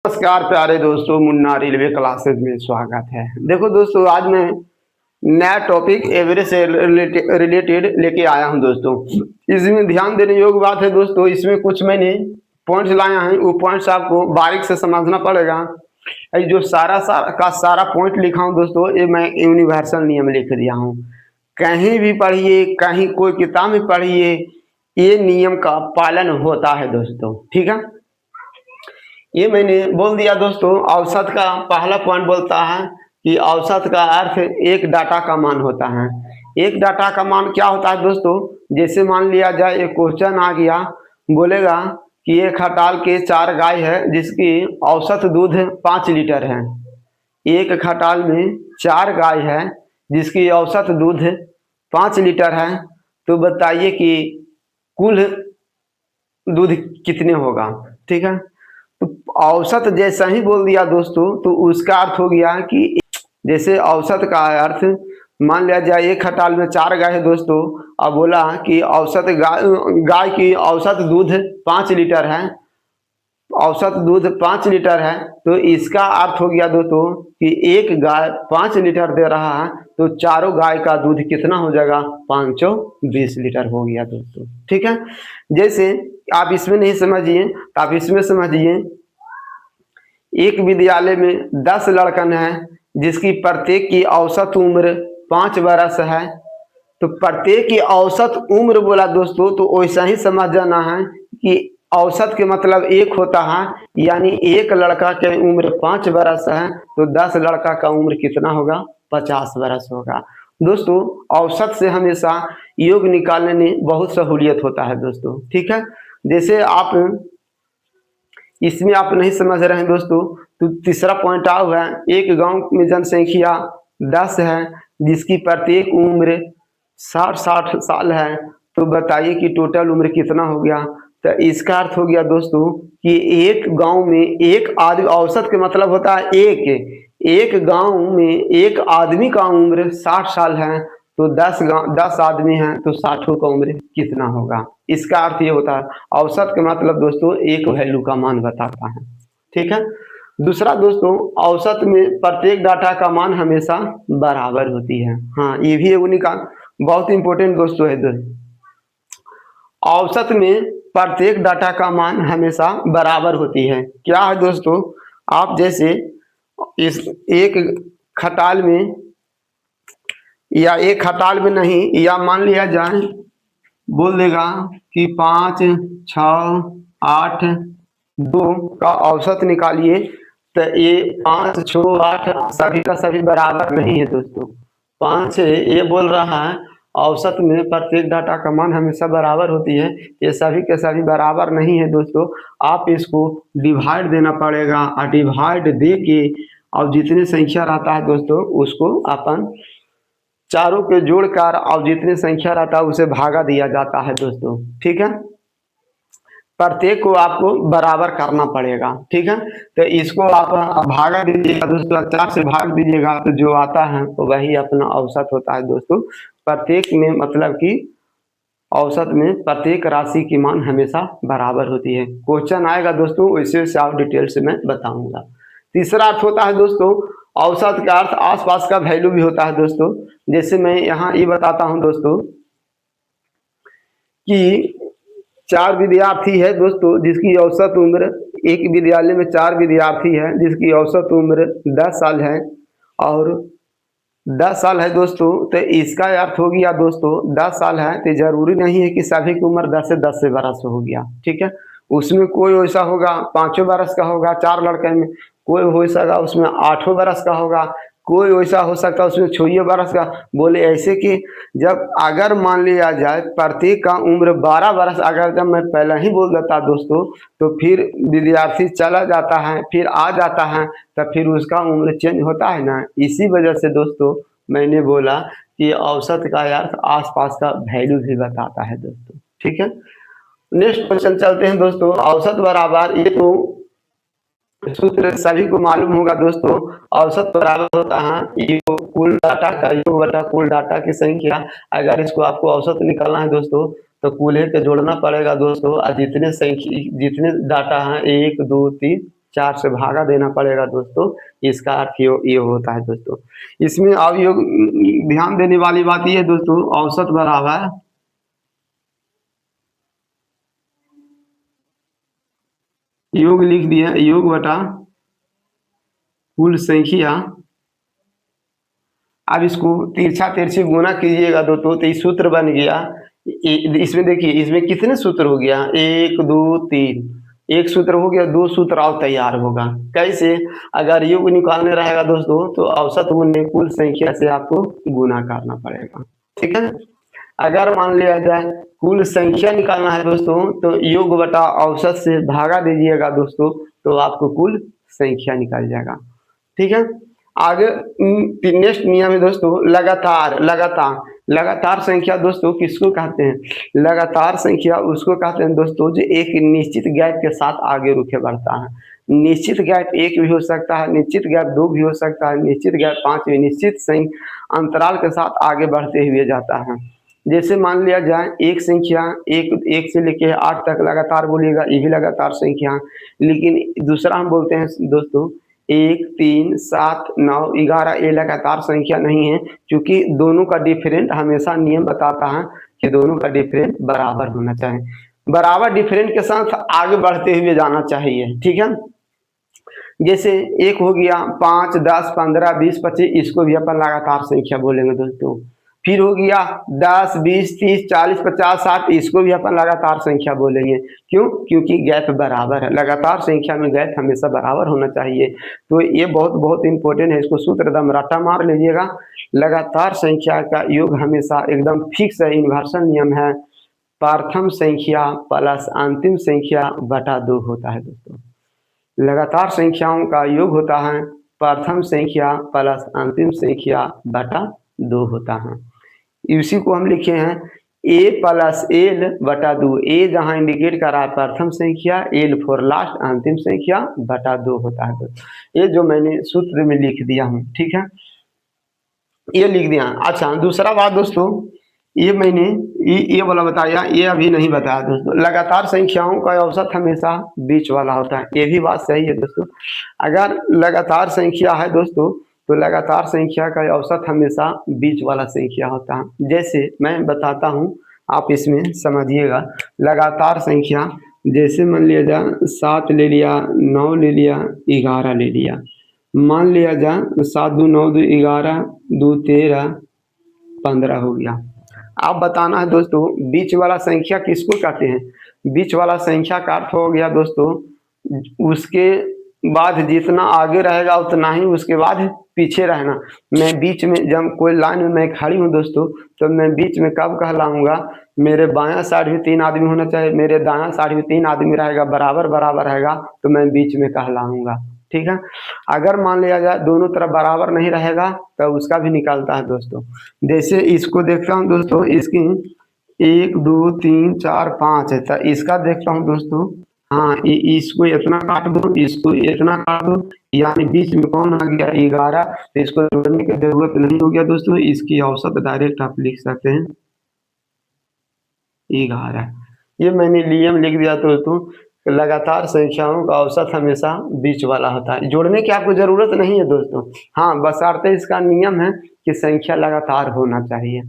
नमस्कार प्यारे दोस्तों, मुन्ना रेलवे क्लासेज में स्वागत है। देखो दोस्तों, आज मैं नया टॉपिक एवरेज से रिलेटेड लेके आया हूं दोस्तों। इसमें ध्यान देने योग्य बात है दोस्तों, इसमें कुछ मैंने पॉइंट्स लाया हैं, वो पॉइंट्स आपको बारीक से समझना पड़ेगा। ये जो सारा पॉइंट लिखा हूं दोस्तों, ये मैं यूनिवर्सल नियम लिख दिया हूं। कहीं भी पढ़िए, कहीं कोई किताब में पढ़िए, ये नियम का पालन होता है दोस्तों। ठीक है, ये मैंने बोल दिया दोस्तों। औसत का पहला पॉइंट बोलता है कि औसत का अर्थ एक डाटा का मान होता है। एक डाटा का मान क्या होता है दोस्तों? जैसे मान लिया जाए एक क्वेश्चन आ गया, बोलेगा कि एक खटाल के 4 गाय है जिसकी औसत दूध 5 लीटर है। एक खटाल में 4 गाय है जिसकी औसत दूध 5 लीटर है, तो बताइए कि कुल दूध कितने होगा। ठीक है, तो औसत जैसा ही बोल दिया दोस्तों, तो उसका अर्थ हो गया कि जैसे औसत का अर्थ मान लिया जाए एक खटाल में 4 गाय है दोस्तों। अब बोला कि औसत गाय की औसत दूध 5 लीटर है, औसत दूध 5 लीटर है, तो इसका अर्थ हो गया दोस्तों कि एक गाय 5 लीटर दे रहा है, तो चारों गाय का दूध कितना हो जाएगा? 520 लीटर हो गया दोस्तों। ठीक है, जैसे आप इसमें नहीं समझिए तो आप इसमें समझिए। एक विद्यालय में 10 लड़कन है जिसकी प्रत्येक की औसत उम्र 5 बरस है। तो प्रत्येक की औसत उम्र बोला दोस्तों, तो वैसा ही समझ जाना है कि औसत के मतलब एक होता है, यानी एक लड़का की उम्र 5 बरस है, तो 10 लड़का का उम्र कितना होगा? 50 बरस होगा दोस्तों। औसत से हमेशा योग निकालने में बहुत सहूलियत होता है दोस्तों। ठीक है, जैसे आप इसमें आप नहीं समझ रहे हैं दोस्तों, तो तीसरा पॉइंट आ हुआ है, एक गांव में जनसंख्या 10 है जिसकी प्रत्येक उम्र 60 साल है, तो बताइए कि टोटल उम्र कितना हो गया? तो इसका अर्थ हो गया दोस्तों कि एक गांव में एक आदमी, औसत के मतलब होता है एक गांव में एक आदमी का उम्र 60 साल है, तो 10 आदमी हैं, तो 60 का उम्र कितना होगा? इसका अर्थ ये होता है, औसत का मतलब दोस्तों एक वैल्यू का मान बताता है। ठीक है, दूसरा दोस्तों, औसत में प्रत्येक डाटा का मान हमेशा बराबर होती है। हाँ, ये भी यूनिक बहुत इंपॉर्टेंट दोस्तों है औसत में प्रत्येक डाटा का मान हमेशा बराबर होती है। क्या है दोस्तों? आप जैसे इस एक खटाल में, या एक खटाल में नहीं, या मान लिया जाए बोल देगा कि 5, 6, 8, 2 का औसत निकालिए, तो ये 5, 6, 8 सभी का सभी बराबर नहीं है दोस्तों। 5, 6 ये बोल रहा है औसत में प्रत्येक डाटा का मान हमेशा बराबर होती है, ये सभी के सभी बराबर नहीं है दोस्तों। आप इसको डिवाइड देना पड़ेगा, और डिवाइड दे के और जितनी संख्या रहता है दोस्तों, उसको अपन चारों के जोड़कर और जितनी संख्या रहता है उसे भागा दिया जाता है दोस्तों। ठीक है, प्रत्येक को आपको बराबर करना पड़ेगा। ठीक है, तो इसको आप भागा दीजिएगा दोस्तों, 4 से भाग दीजिएगा, तो जो आता है तो वही अपना औसत होता है दोस्तों। प्रत्येक में मतलब कि औसत में प्रत्येक राशि की मान हमेशा बराबर होती है। क्वेश्चन आएगा दोस्तों, वैसे से आप डिटेल से मैं बताऊंगा। तीसरा अर्थ होता है दोस्तों, औसत का अर्थ आसपास का वैल्यू भी होता है दोस्तों। जैसे मैं यहाँ ये बताता हूँ दोस्तों कि 4 विद्यार्थी है दोस्तों जिसकी औसत उम्र, एक विद्यालय में 4 विद्यार्थी है जिसकी औसत उम्र 10 साल है, और 10 साल है दोस्तों, तो इसका अर्थ हो गया दोस्तों 10 साल है तो जरूरी नहीं है कि सभी की उम्र 10 से बरस हो गया। ठीक है, उसमें कोई वैसा होगा 5 बरस का होगा 4 लड़के में, कोई हो सका उसमें 8 बरस का होगा, कोई वैसा हो सकता है उसमें 6 बरस का। बोले ऐसे कि जब अगर मान लिया जाए प्रत्येक का उम्र 12 बरस, अगर जब मैं पहले ही बोल देता दोस्तों, तो फिर विद्यार्थी चला जाता है फिर आ जाता है, तो फिर उसका उम्र चेंज होता है ना। इसी वजह से दोस्तों मैंने बोला कि औसत का अर्थ आसपास का वैल्यू भी बताता है दोस्तों। ठीक है, नेक्स्ट क्वेश्चन चलते हैं दोस्तों। औसत बराबर, ये तो सूत्र सभी को मालूम होगा दोस्तों। औसत बराबर होता है योग कुल डाटा का, योग बटा कुल डाटा की संख्या। अगर इसको आपको औसत निकालना है दोस्तों, तो कुल के जोड़ना पड़ेगा दोस्तों, और जितने डाटा हैं 1, 2, 3, 4 से भागा देना पड़ेगा दोस्तों। इसका अर्थ ये होता है दोस्तों। इसमें अब योग ध्यान देने वाली बात ये है दोस्तों, औसत बराबर योग लिख दिया, योग बटा कुल संख्या। अब इसको तिरछा तिरछी गुना कीजिएगा दोस्तों, तो ये सूत्र बन गया। इसमें देखिए, इसमें कितने सूत्र हो गया, 1 2 3, एक सूत्र हो गया, 2 सूत्र और तैयार होगा। कैसे? अगर योग निकालने रहेगा दोस्तों तो औसत गुने कुल संख्या से आपको गुना करना पड़ेगा, ठीक है। अगर मान लिया जाए कुल संख्या निकालना है दोस्तों, तो योग बटा औसत से भागा दीजिएगा दोस्तों, तो आपको कुल संख्या निकल जाएगा, ठीक है। आगे नेक्स्ट नियम है दोस्तों, लगातार। लगातार लगातार संख्या दोस्तों किसको कहते हैं? लगातार संख्या उसको कहते हैं दोस्तों जो एक निश्चित गैप के साथ आगे रुके बढ़ता है। निश्चित गैप 1 भी हो सकता है, निश्चित गैप 2 भी हो सकता है, निश्चित गैप 5 भी, निश्चित अंतराल के साथ आगे बढ़ते हुए जाता है। जैसे मान लिया जाए एक संख्या एक से लेके 8 तक लगातार बोलिएगा, ये भी लगातार संख्या। लेकिन दूसरा हम बोलते हैं दोस्तों 1 3 7 9 11, ये लगातार संख्या नहीं है, क्योंकि दोनों का डिफरेंट हमेशा नियम बताता है कि दोनों का डिफरेंट बराबर होना चाहिए। बराबर डिफरेंट के साथ आगे बढ़ते हुए जाना चाहिए, ठीक है। जैसे एक हो गया 5 10 15 20 25, इसको भी अपन लगातार संख्या बोलेंगे दोस्तों। फिर हो गया 10 20 30 40 50 60, इसको भी अपन लगातार संख्या बोलेंगे। क्यों? क्योंकि गैप बराबर है। लगातार संख्या में गैप हमेशा बराबर होना चाहिए। तो ये बहुत बहुत इंपॉर्टेंट है, इसको सूत्र एकदम रट्टा मार लीजिएगा। लगातार संख्या का योग हमेशा एकदम फिक्स है, इन्वर्सन नियम है, प्रथम संख्या प्लस अंतिम संख्या बटा 2 होता है दोस्तों। लगातार संख्याओं का योग होता है प्रथम संख्या प्लस अंतिम संख्या बटा 2 होता है। इसी को हम लिखे हैं a प्लस एल बटा 2। ए जहां इंडिकेट कर रहा है प्रथम संख्या, एल फॉर लास्ट अंतिम संख्या बटा 2 होता है। ये जो मैंने सूत्र में लिख दिया हूं, ठीक है, ये लिख दिया। अच्छा, दूसरा बात दोस्तों, ये मैंने ये वाला बताया, ये अभी नहीं बताया दोस्तों। लगातार संख्याओं का औसत हमेशा बीच वाला होता है, ये भी बात सही है दोस्तों। अगर लगातार संख्या है दोस्तों, तो लगातार संख्या का औसत हमेशा बीच वाला संख्या होता है। जैसे मैं बताता हूँ, आप इसमें समझिएगा। लगातार संख्या जैसे मान लिया जाए 7 ले लिया, 9 ले लिया, 11 ले लिया। मान लिया जाए 7 2 9 2 11, 2 13 15 हो गया। आप बताना है दोस्तों बीच वाला संख्या किसको कहते हैं? बीच वाला संख्या का अर्थ हो गया दोस्तों उसके बाद जितना आगे रहेगा उतना ही उसके बाद पीछे रहना। मैं बीच में जब कोई लाइन में मैं खड़ी हूँ दोस्तों, तो मैं बीच में कब कहलाऊंगा? मेरे बायां साइड भी 3 आदमी होना चाहिए, मेरे दायां साइड भी 3 आदमी रहेगा, बराबर बराबर रहेगा, तो मैं बीच में कहलाऊंगा, ठीक है। अगर मान लिया जाए दोनों तरफ बराबर नहीं रहेगा तो उसका भी निकालता है दोस्तों। जैसे इसको देखता हूँ दोस्तों, इसकी 1 2 3 4 5 है, तो इसका देखता हूँ दोस्तों, हाँ इसको इतना काट दो, इसको इतना काट दो, यानी बीच में कौन आ गया? 11। तो इसको जोड़ने की जरूरत नहीं हो गया दोस्तों, इसकी औसत डायरेक्ट आप लिख सकते हैं 11। ये मैंने नियम लिख दिया दोस्तों। लगातार संख्याओं का औसत हमेशा बीच वाला होता है, जोड़ने की आपको जरूरत नहीं है दोस्तों। हाँ, बशर्ते इसका नियम है कि संख्या लगातार होना चाहिए।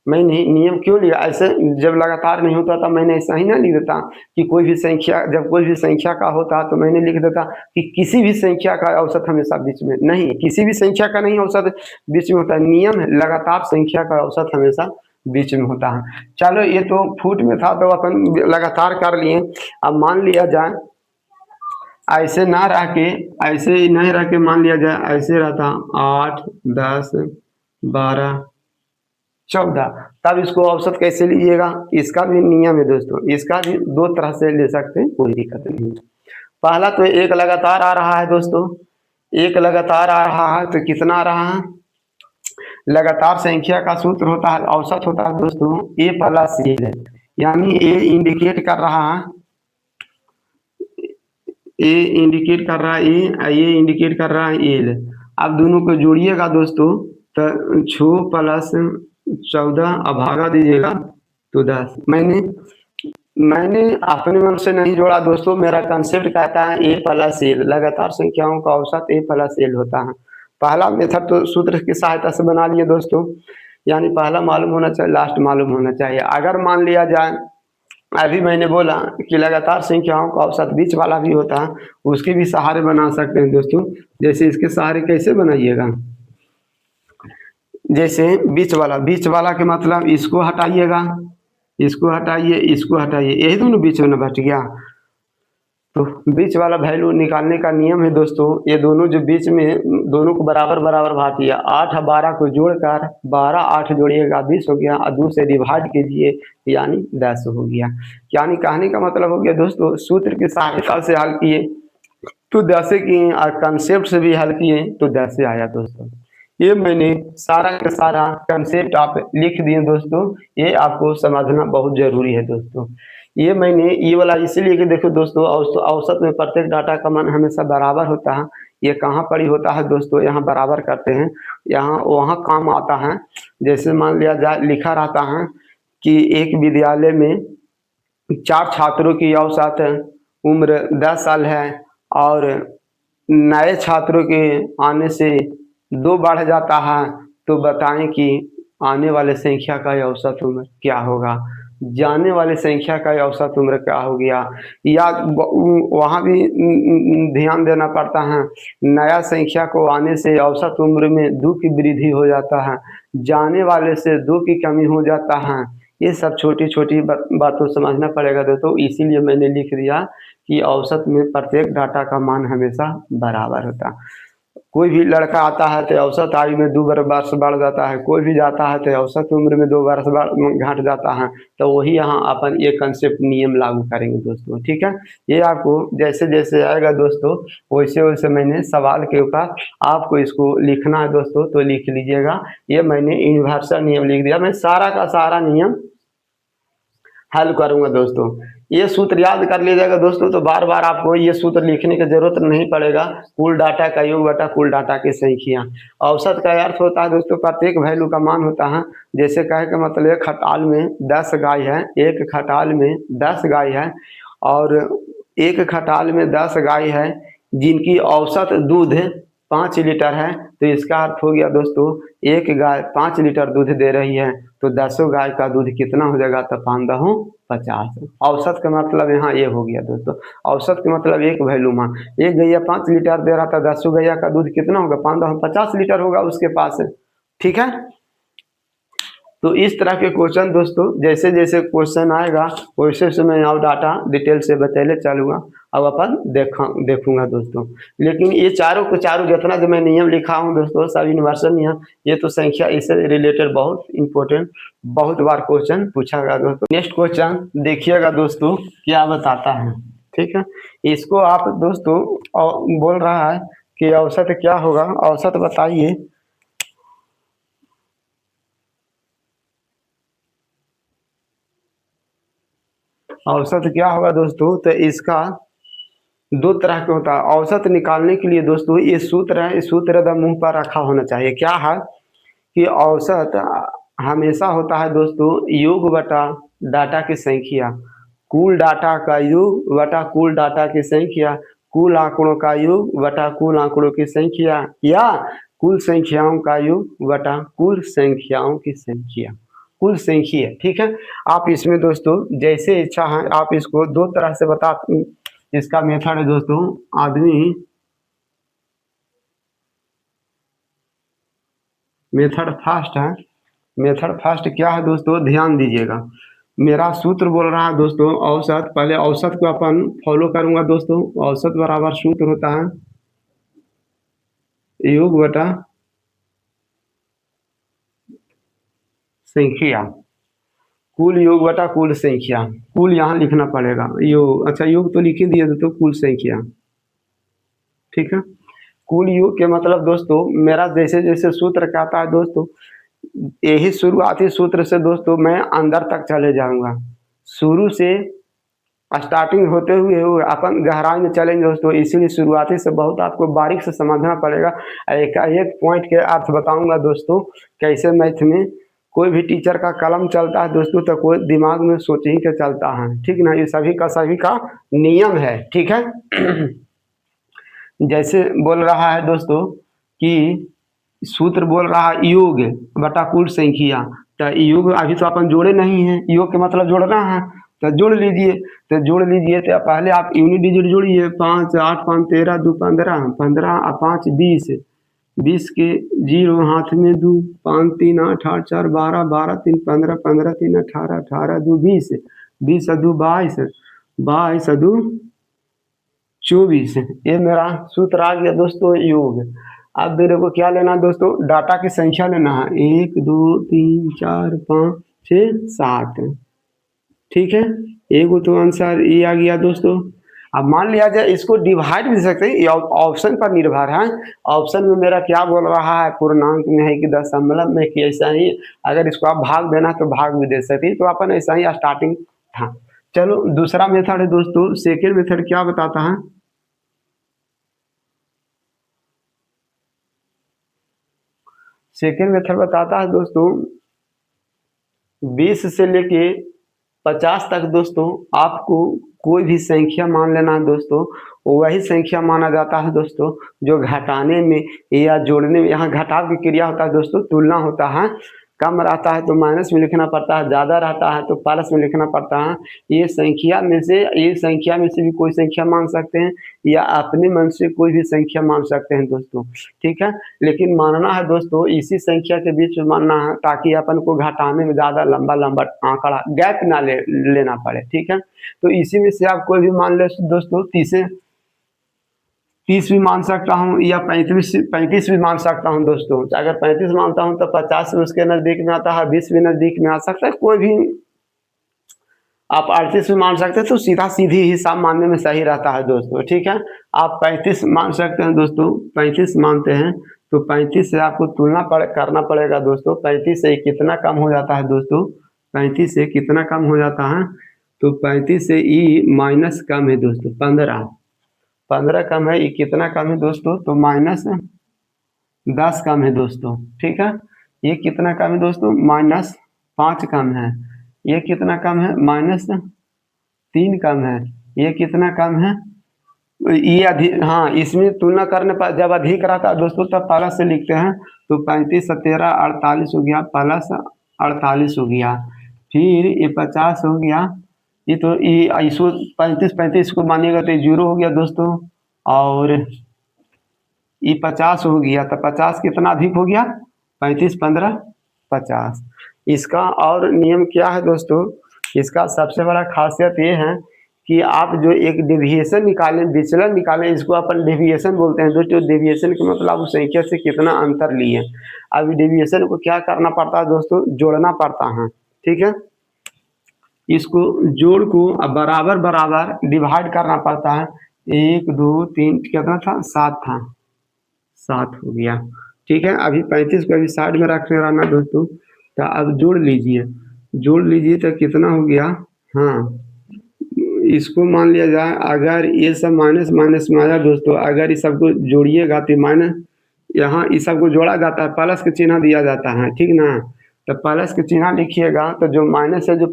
मैंने नियम क्यों लिया ऐसे? जब लगातार नहीं होता था मैंने ऐसा ही ना लिख देता कि कोई भी संख्या, जब कोई भी संख्या का होता तो मैंने लिख देता कि किसी भी संख्या का औसत हमेशा बीच में। नहीं, किसी भी संख्या का नहीं औसत बीच में होता है। नियम है लगातार संख्या का औसत हमेशा बीच में होता है। चलो, ये तो फुट में था तो अपन लगातार कर लिए। अब मान लिया जाए ऐसे ना रह के, ऐसे ही नहीं रह के मान लिया जाए ऐसे रहता 8 10 12 14, तब इसको औसत कैसे लीजिएगा? इसका भी नियम है दोस्तों, इसका भी 2 तरह से ले सकते हैं, कोई दिक्कत नहीं है। पहला तो एक लगातार आ रहा है दोस्तों, एक लगातार आ रहा है तो कितना आ रहा है? लगातार संख्या का सूत्र होता है, औसत होता है दोस्तों ए प्लस एल, यानी ए इंडिकेट कर रहा है, ए इंडिकेट कर रहा है ए, ये इंडिकेट कर रहा है एल। अब दोनों को जोड़िएगा दोस्तों, तो 6 प्लस 14 अब भागा दीजिएगा तो 10। मैंने मैंने अपने मन से नहीं जोड़ा दोस्तों, मेरा कंसेप्ट कहता है ए प्लस एल, लगातार संख्याओं का औसत ए प्लस एल होता है। पहला मेथड तो सूत्र की सहायता से बना लिए दोस्तों, यानी पहला मालूम होना चाहिए, लास्ट मालूम होना चाहिए। अगर मान लिया जाए, अभी मैंने बोला कि लगातार संख्याओं का औसत बीच वाला भी होता है, उसके भी सहारे बना सकते हैं दोस्तों। जैसे इसके सहारे कैसे बनाइएगा, जैसे बीच वाला के मतलब इसको हटाइएगा, इसको हटाइए, इसको हटाइए, यही दोनों बीच में न बच गया। तो बीच वाला वैल्यू निकालने का नियम है दोस्तों, ये दोनों जो बीच में, दोनों को बराबर बराबर बांटिए। 8 12 को जोड़कर 12 8 जोड़िएगा 20 हो गया, और 2 से डिवाइड कीजिए यानी 10 हो गया। यानी कहने का मतलब हो गया दोस्तों, सूत्र की सहायता से हल किए तो 10 किए, और कंसेप्ट से भी हल किए तो 10 आया दोस्तों। ये मैंने सारा का सारा कंसेप्ट आप लिख दिए दोस्तों, ये आपको समझना बहुत जरूरी है दोस्तों। ये मैंने ये वाला इसीलिए कि देखो दोस्तों, औसत में प्रत्येक डाटा का मान हमेशा बराबर होता है। ये कहाँ पर ही होता है दोस्तों, यहाँ बराबर करते हैं, यहाँ वहाँ काम आता है। जैसे मान लिया जाए, लिखा रहता है कि एक विद्यालय में 4 छात्रों की औसत उम्र 10 साल है, और नए छात्रों के आने से 2 बढ़ जाता है, तो बताएं कि आने वाले संख्या का औसत उम्र क्या होगा, जाने वाले संख्या का औसत उम्र क्या हो गया। या वहाँ भी ध्यान देना पड़ता है, नया संख्या को आने से औसत उम्र में 2 की वृद्धि हो जाता है, जाने वाले से 2 की कमी हो जाता है। ये सब छोटी छोटी बातों समझना पड़ेगा दोस्तों, इसीलिए मैंने लिख दिया कि औसत में प्रत्येक डाटा का मान हमेशा बराबर होता है। कोई भी लड़का आता है तो औसत आयु में 2 वर्ष बढ़ जाता है, कोई भी जाता है तो औसत उम्र में 2 वर्ष घट जाता है। तो वही यहाँ अपन ये कंसेप्ट नियम लागू करेंगे दोस्तों, ठीक है। ये आपको जैसे जैसे आएगा दोस्तों, वैसे वैसे मैंने सवाल के ऊपर आपको इसको लिखना है दोस्तों, तो लिख लीजिएगा। ये मैंने यूनिवर्सल नियम लिख दिया, मैं सारा का सारा नियम हल करूंगा दोस्तों। ये सूत्र याद कर लीजिएगा दोस्तों, तो बार बार आपको ये सूत्र लिखने की जरूरत नहीं पड़ेगा। कुल डाटा का योग बटा कुल डाटा की संख्या। औसत का अर्थ होता है दोस्तों, प्रत्येक वैल्यू का मान होता है। जैसे कहे का मतलब, एक खटाल में 10 गाय है, एक खटाल में 10 गाय है, और एक खटाल में 10 गाय है जिनकी औसत दूध 5 लीटर है। तो इसका अर्थ हो गया दोस्तों, एक गाय 5 लीटर दूध दे रही है, तो 10 गाय का दूध कितना हो जाएगा, तो 5 10 50। औसत का मतलब यहाँ ये हो गया दोस्तों। औसत का मतलब एक वैल्यू मान, एक गैया 5 लीटर दे रहा था, 10 गैया का दूध कितना होगा, 5 10 50 लीटर होगा उसके पास, ठीक है। तो इस तरह के क्वेश्चन दोस्तों, जैसे जैसे क्वेश्चन आएगा वैसे वैसे मैं और डाटा डिटेल से बतैले चलूँगा। अब अपन देखूंगा दोस्तों। लेकिन ये चारों को चारों जितना जो मैं नियम लिखा हूँ दोस्तों, सब यूनिवर्सल नियम, ये तो संख्या इससे रिलेटेड बहुत इंपॉर्टेंट, बहुत बार क्वेश्चन पूछा गया दोस्तों। नेक्स्ट क्वेश्चन देखिएगा दोस्तों क्या बताता है, ठीक है। इसको आप दोस्तों बोल रहा है कि औसत क्या होगा, औसत बताइए। औसत क्या होगा दोस्तों, तो इसका 2 तरह का होता है। औसत निकालने के लिए दोस्तों ये सूत्र है, इस सूत्र का मुंह पर रखा होना चाहिए। क्या है कि औसत हमेशा होता है दोस्तों योग बटा डाटा की संख्या, कुल डाटा का योग बटा कुल डाटा की संख्या, कुल आंकड़ों का योग बटा कुल आंकड़ों की संख्या, या कुल संख्याओं का योग बटा कुल संख्याओं की संख्या, कुल संख्या, ठीक है। आप इसमें दोस्तों जैसे इच्छा है आप इसको 2 तरह से बता, इसका मेथड है दोस्तों। आदमी मेथड फास्ट है, मेथड फास्ट क्या है दोस्तों, ध्यान दीजिएगा। मेरा सूत्र बोल रहा है दोस्तों औसत, पहले औसत को अपन फॉलो करूंगा दोस्तों। औसत बराबर सूत्र होता है योग बटा संख्या, कुल योग बटा कुल संख्या। कुल यहाँ लिखना पड़ेगा, योग, अच्छा योग तो लिख ही दिए दोस्तों, कुल संख्या, ठीक है। कुल योग के मतलब दोस्तों, मेरा जैसे जैसे सूत्र कहता है दोस्तों, यही शुरुआती सूत्र से दोस्तों मैं अंदर तक चले जाऊंगा। शुरू से स्टार्टिंग होते हुए अपन गहराई में चलेंगे दोस्तों, इसीलिए शुरुआती से बहुत आपको बारीक से समझना पड़ेगा। एक एक पॉइंट के अर्थ बताऊंगा दोस्तों, कैसे मैथ में कोई भी टीचर का कलम चलता है दोस्तों तो कोई दिमाग में सोच ही के चलता है, ठीक ना। ये सभी का नियम है, ठीक है। जैसे बोल रहा है दोस्तों कि सूत्र बोल रहा है योग बटा कुल संख्या, तो योग अभी तो अपन जोड़े नहीं है, योग के मतलब जोड़ना है, तो जोड़ लीजिए। तो पहले आप यूनिट डिजिट जोड़िए, 5 8 5 13 2 15 15 और 5 20, 20 के जीरो हाथ में दो, 5 3 8 8 4 12 12 3 15 15 3 18 18 2 20, 20 और 2 22, 22 और 2 24। ये मेरा सूत्र आ गया दोस्तों योग। अब मेरे को क्या लेना है दोस्तों, डाटा की संख्या लेना है, 1 2 3 4 5 6 7, ठीक है। एक तो आंसर ये आ गया दोस्तों। अब मान लिया जाए इसको डिवाइड भी सकते हैं, ये ऑप्शन पर निर्भर है। ऑप्शन में मेरा क्या बोल रहा है, पूर्णांक में है कि दशमलव में, कि ऐसा ही अगर इसको आप भाग देना तो भाग भी दे सकते, तो अपन ऐसा ही स्टार्टिंग था। चलो दूसरा मेथड है दोस्तों, सेकेंड मेथड क्या बताता है, सेकेंड मेथड बताता है दोस्तों 20 से लेके 50 तक दोस्तों आपको कोई भी संख्या मान लेना है दोस्तों, वही संख्या माना जाता है दोस्तों जो घटाने में या जोड़ने में, यहाँ घटाव की क्रिया होता है दोस्तों, तुलना होता है। कम रहता है तो माइनस में लिखना पड़ता है, ज़्यादा रहता है तो प्लस में लिखना पड़ता है। ये संख्या में से भी कोई संख्या मान सकते हैं या अपने मन से कोई भी संख्या मान सकते हैं दोस्तों, ठीक है। लेकिन मानना है दोस्तों इसी संख्या के बीच में मानना है, ताकि अपन को घटाने में ज़्यादा लंबा लंबा आंकड़ा गैप ना लेना पड़े, ठीक है। तो इसी में से आप कोई भी मान ले दोस्तों, 30 भी मान सकता हूँ या 35 भी मान सकता हूँ दोस्तों। अगर 35 मानता हूँ तो 50 भी उसके नज़दीक में आता है, 20 भी नज़दीक में आ सकता है, कोई भी आप 38 भी मान सकते हैं, तो सीधा सीधी हिसाब मानने में सही रहता है दोस्तों, ठीक है। आप 35 मान सकते हैं दोस्तों, 35 मानते हैं तो 35 से आपको तुलना करना पड़ेगा दोस्तों, 35 से कितना कम हो जाता है दोस्तों, 35 से कितना कम हो जाता है, तो 35 से ई माइनस कम है दोस्तों, 15 कम है, ये कितना कम है दोस्तों, तो -10 कम है दोस्तों, ठीक है। ये कितना कम है दोस्तों, -5 कम है। ये कितना कम है, -3 कम है। ये कितना कम है, ये अधिक, हाँ इसमें तुलना करने पर जब अधिक रहता है दोस्तों तब प्लस से लिखते हैं, तो 35 और 13 48 हो गया, प्लस 48 हो गया। फिर ये 50 हो गया, ये तो ये इसको 35 को मानिएगा तो 0 हो गया दोस्तों, और ये 50 हो गया, तो 50 कितना अधिक हो गया, 35 15 50। इसका और नियम क्या है दोस्तों, इसका सबसे बड़ा खासियत ये है कि आप जो एक डेविएशन निकालें, विचलन निकालें, इसको अपन डेविएशन बोलते हैं दोस्तों। डेविएशन का मतलब उस संख्या से कितना अंतर लिए। अब डेविएशन को क्या करना पड़ता है दोस्तों, जोड़ना पड़ता है, ठीक है। इसको जोड़ को अब बराबर बराबर डिवाइड करना पड़ता है, 1 2 3 कितना था, 7 था, 7 हो गया, ठीक है। अभी 35 को अभी साइड में रखने रहना दोस्तों, तो अब जोड़ लीजिए तो कितना हो गया, हाँ इसको मान लिया जाए, अगर ये सब माइनस माइनस में आया दोस्तों, अगर इस सबको जोड़िएगा तो माइनस, यहाँ इस सबको जोड़ा जाता है, प्लस का चिन्ह दिया जाता है, ठीक ना। तो प्लस का चिन्ह लिखिएगा तो जो माइनस है, जो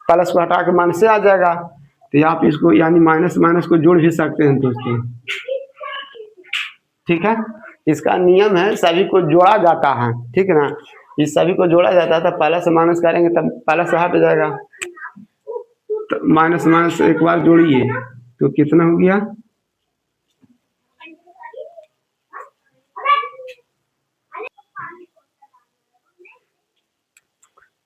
प्लस को हटा के माइनस से आ जाएगा, तो आप इसको यानी माइनस माइनस को जोड़ भी सकते हैं दोस्तों, ठीक है। इसका नियम है सभी को जोड़ा जाता है, ठीक है ना। इस सभी को जोड़ा जाता है, तो प्लस से माइनस करेंगे तब प्लस से हट जाएगा, तो माइनस माइनस एक बार जोड़िए तो कितना हो गया,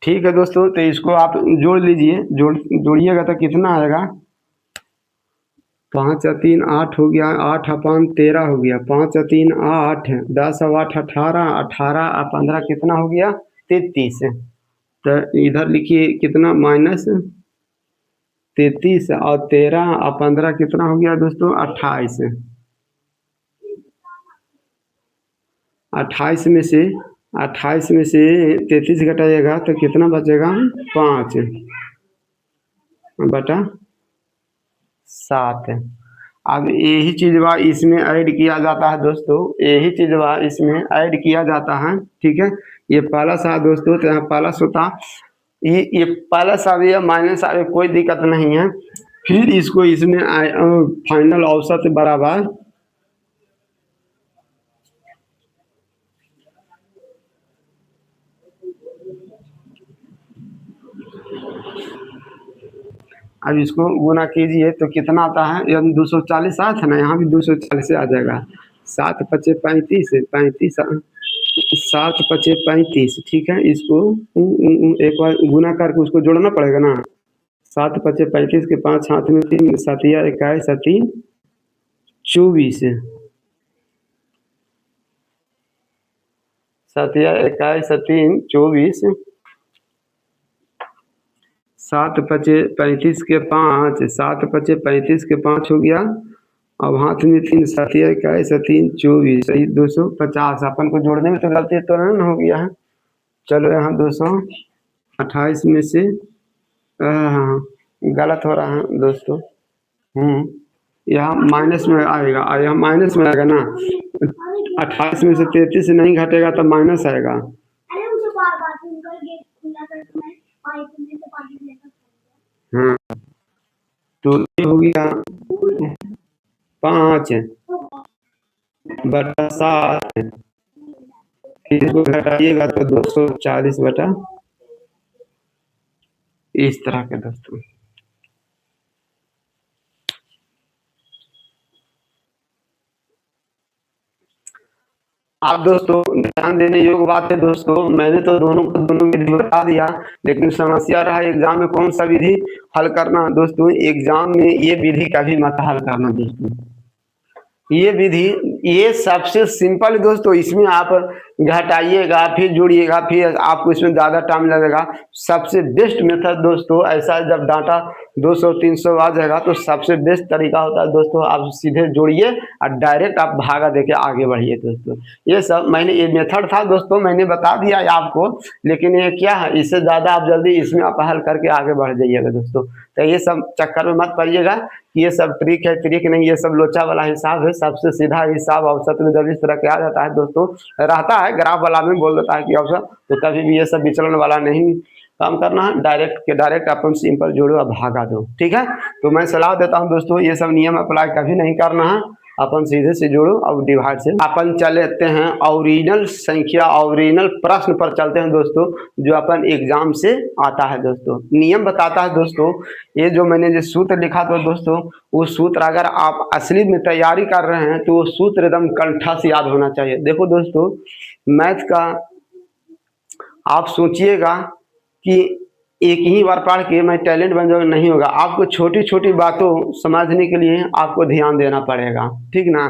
ठीक है दोस्तों। तो इसको आप जोड़ लीजिए, जोड़िएगा तो कितना आएगा, 5 और 3 8 हो गया, 8 अपन 13 हो गया, 5 और 3 8, 10 और 8 18, 18 और 15 कितना हो गया, 33। तो इधर लिखिए कितना, -33 और 13 और 15 कितना हो गया दोस्तों, 28। 28 में से 33 घटाइएगा तो कितना बचेगा, 5 बटा 7। अब यही चीजवा इसमें ऐड किया जाता है दोस्तों, यही चीजवा इसमें ऐड किया जाता है। ठीक है, ये प्लस है दोस्तों, तो यहाँ प्लस होता, ये प्लस आवे या माइनस आवे कोई दिक्कत नहीं है। फिर इसको इसमें फाइनल औसत बराबर अब इसको गुना कीजिए तो कितना आता है, ये 240 आया था ना, यहाँ भी 240 आ जाएगा। 7 पचे 35, 35 7 पचे 35। ठीक है, इसको एक बार गुना करके उसको जोड़ना पड़ेगा ना। 7 पचे 35 के 5 हाथ में 3, 7 21 7 24, 7 21 7 24, 7 पचे 35 के 5, 7 पचे 35 के 5 हो गया। अब हाथ में 3, 7 21 3 24, सही 250। अपन को जोड़ने में तो गलती तो नहीं हो गया है। चलो यहाँ 228 में से हाँ गलत हो रहा है दोस्तों। यहाँ माइनस में आएगा, यहाँ माइनस में आएगा ना। 28 में से 33 नहीं घटेगा तो माइनस आएगा। हाँ, तो ये हो गया 5/7। फिर इसको घटाइएगा तो 240 इस तरह के दोस्तों। आप दोस्तों ध्यान देने योग्य बात है दोस्तों, मैंने तो दोनों को दोनों विधि बता दिया, लेकिन समस्या रहा एग्जाम में कौन सा विधि हल करना दोस्तों। एग्जाम में ये विधि कभी मत हल करना दोस्तों। ये विधि ये सबसे सिंपल है दोस्तों। इसमें आप घटाइएगा फिर जोड़िएगा, फिर आपको इसमें ज़्यादा टाइम लगेगा। सबसे बेस्ट मेथड दोस्तों ऐसा है, जब डाटा 200 300 आ जाएगा तो सबसे बेस्ट तरीका होता है दोस्तों, आप सीधे जोड़िए और डायरेक्ट आप भागा देके आगे बढ़िए दोस्तों। ये सब मैंने ये मेथड था दोस्तों, मैंने बता दिया आपको, लेकिन ये क्या है, इससे ज़्यादा आप जल्दी इसमें आप हल करके आगे बढ़ जाइएगा दोस्तों। तो ये सब चक्कर में मत पड़िएगा, ये सब ट्रिक है, ट्रिक नहीं, ये सब लोचा वाला हिसाब है। सबसे सीधा हिसाब औसत में जब इस तरह के आ जाता है दोस्तों, रहता है ग्राफ वाला में बोल देता है कि औसत, तो कभी भी ये सब विचलन वाला नहीं काम करना है। डायरेक्ट के डायरेक्ट अपन सिंपल जोड़ो और भागा दो। ठीक है, तो मैं सलाह देता हूँ दोस्तों, ये सब नियम अप्लाई कभी नहीं करना है। अपन सीधे से जोड़ो और डिवाइड से अपन चलते हैं ओरिजिनल संख्या, ओरिजिनल प्रश्न पर चलते हैं दोस्तों, जो अपन एग्जाम से आता है दोस्तों। नियम बताता है दोस्तों, ये जो मैंने जो सूत्र लिखा था दोस्तों, वो सूत्र अगर आप असली में तैयारी कर रहे हैं तो वो सूत्र एकदम कंठा से याद होना चाहिए। देखो दोस्तों, मैथ का आप सोचिएगा कि एक ही बार पढ़ के मैं टैलेंट बन जाऊंगा, नहीं होगा। आपको छोटी छोटी बातों समझने के लिए आपको ध्यान देना पड़ेगा। ठीक ना,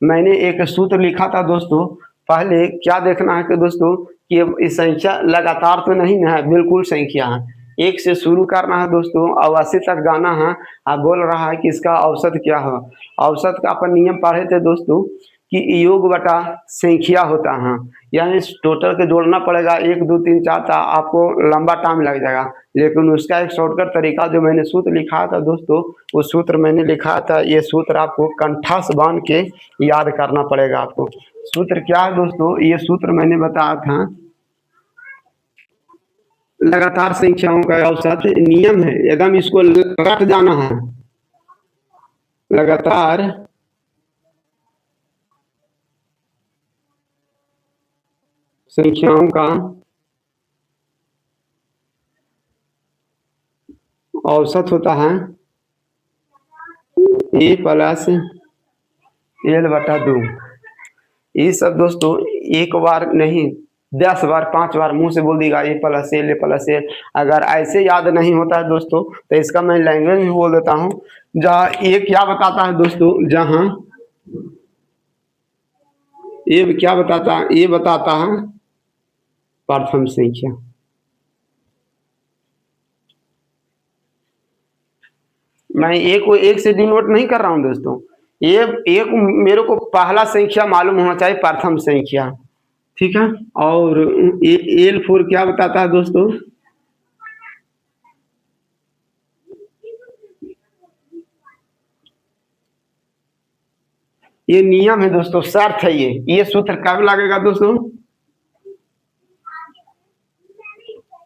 मैंने एक सूत्र लिखा था दोस्तों। पहले क्या देखना है कि दोस्तों कि ये संख्या लगातार तो नहीं ना है, बिल्कुल संख्या है। 1 से शुरू करना है दोस्तों और 80 तक जाना है। आप बोल रहा है कि इसका औसत क्या हो। औसत का अपन नियम पढ़े थे दोस्तों कि योग बटा संख्या होता है, यानी टोटल के जोड़ना पड़ेगा। 1 2 3 4 था, आपको लंबा टाइम लग जाएगा, लेकिन उसका एक शॉर्टकट तरीका जो मैंने सूत्र लिखा था दोस्तों, वो सूत्र मैंने लिखा था। ये सूत्र आपको कंठस्थ बांध के याद करना पड़ेगा आपको। सूत्र क्या है दोस्तों, ये सूत्र मैंने बताया था, लगातार संख्याओं का औसत नियम है, एकदम इसको रट जाना है। लगातार संख्याओं का औसत होता है ए प्लस एल बटा 2। ये सब दोस्तों एक बार नहीं 10 बार 5 बार मुंह से बोल देगा ए प्लस एल, ए प्लस एल। अगर ऐसे याद नहीं होता है दोस्तों तो इसका मैं लैंग्वेज भी बोल देता हूँ, जहाँ ये क्या बताता है दोस्तों, जहाँ ये क्या बताता है, ये बताता है प्रथम संख्या। मैं एक को एक से डिनोट नहीं कर रहा हूं दोस्तों, ये एक मेरे को पहला संख्या मालूम होना चाहिए, प्रथम संख्या। ठीक है, और एल4 क्या बताता है दोस्तों, ये नियम है दोस्तों, शर्त है ये सूत्र कब लगेगा दोस्तों?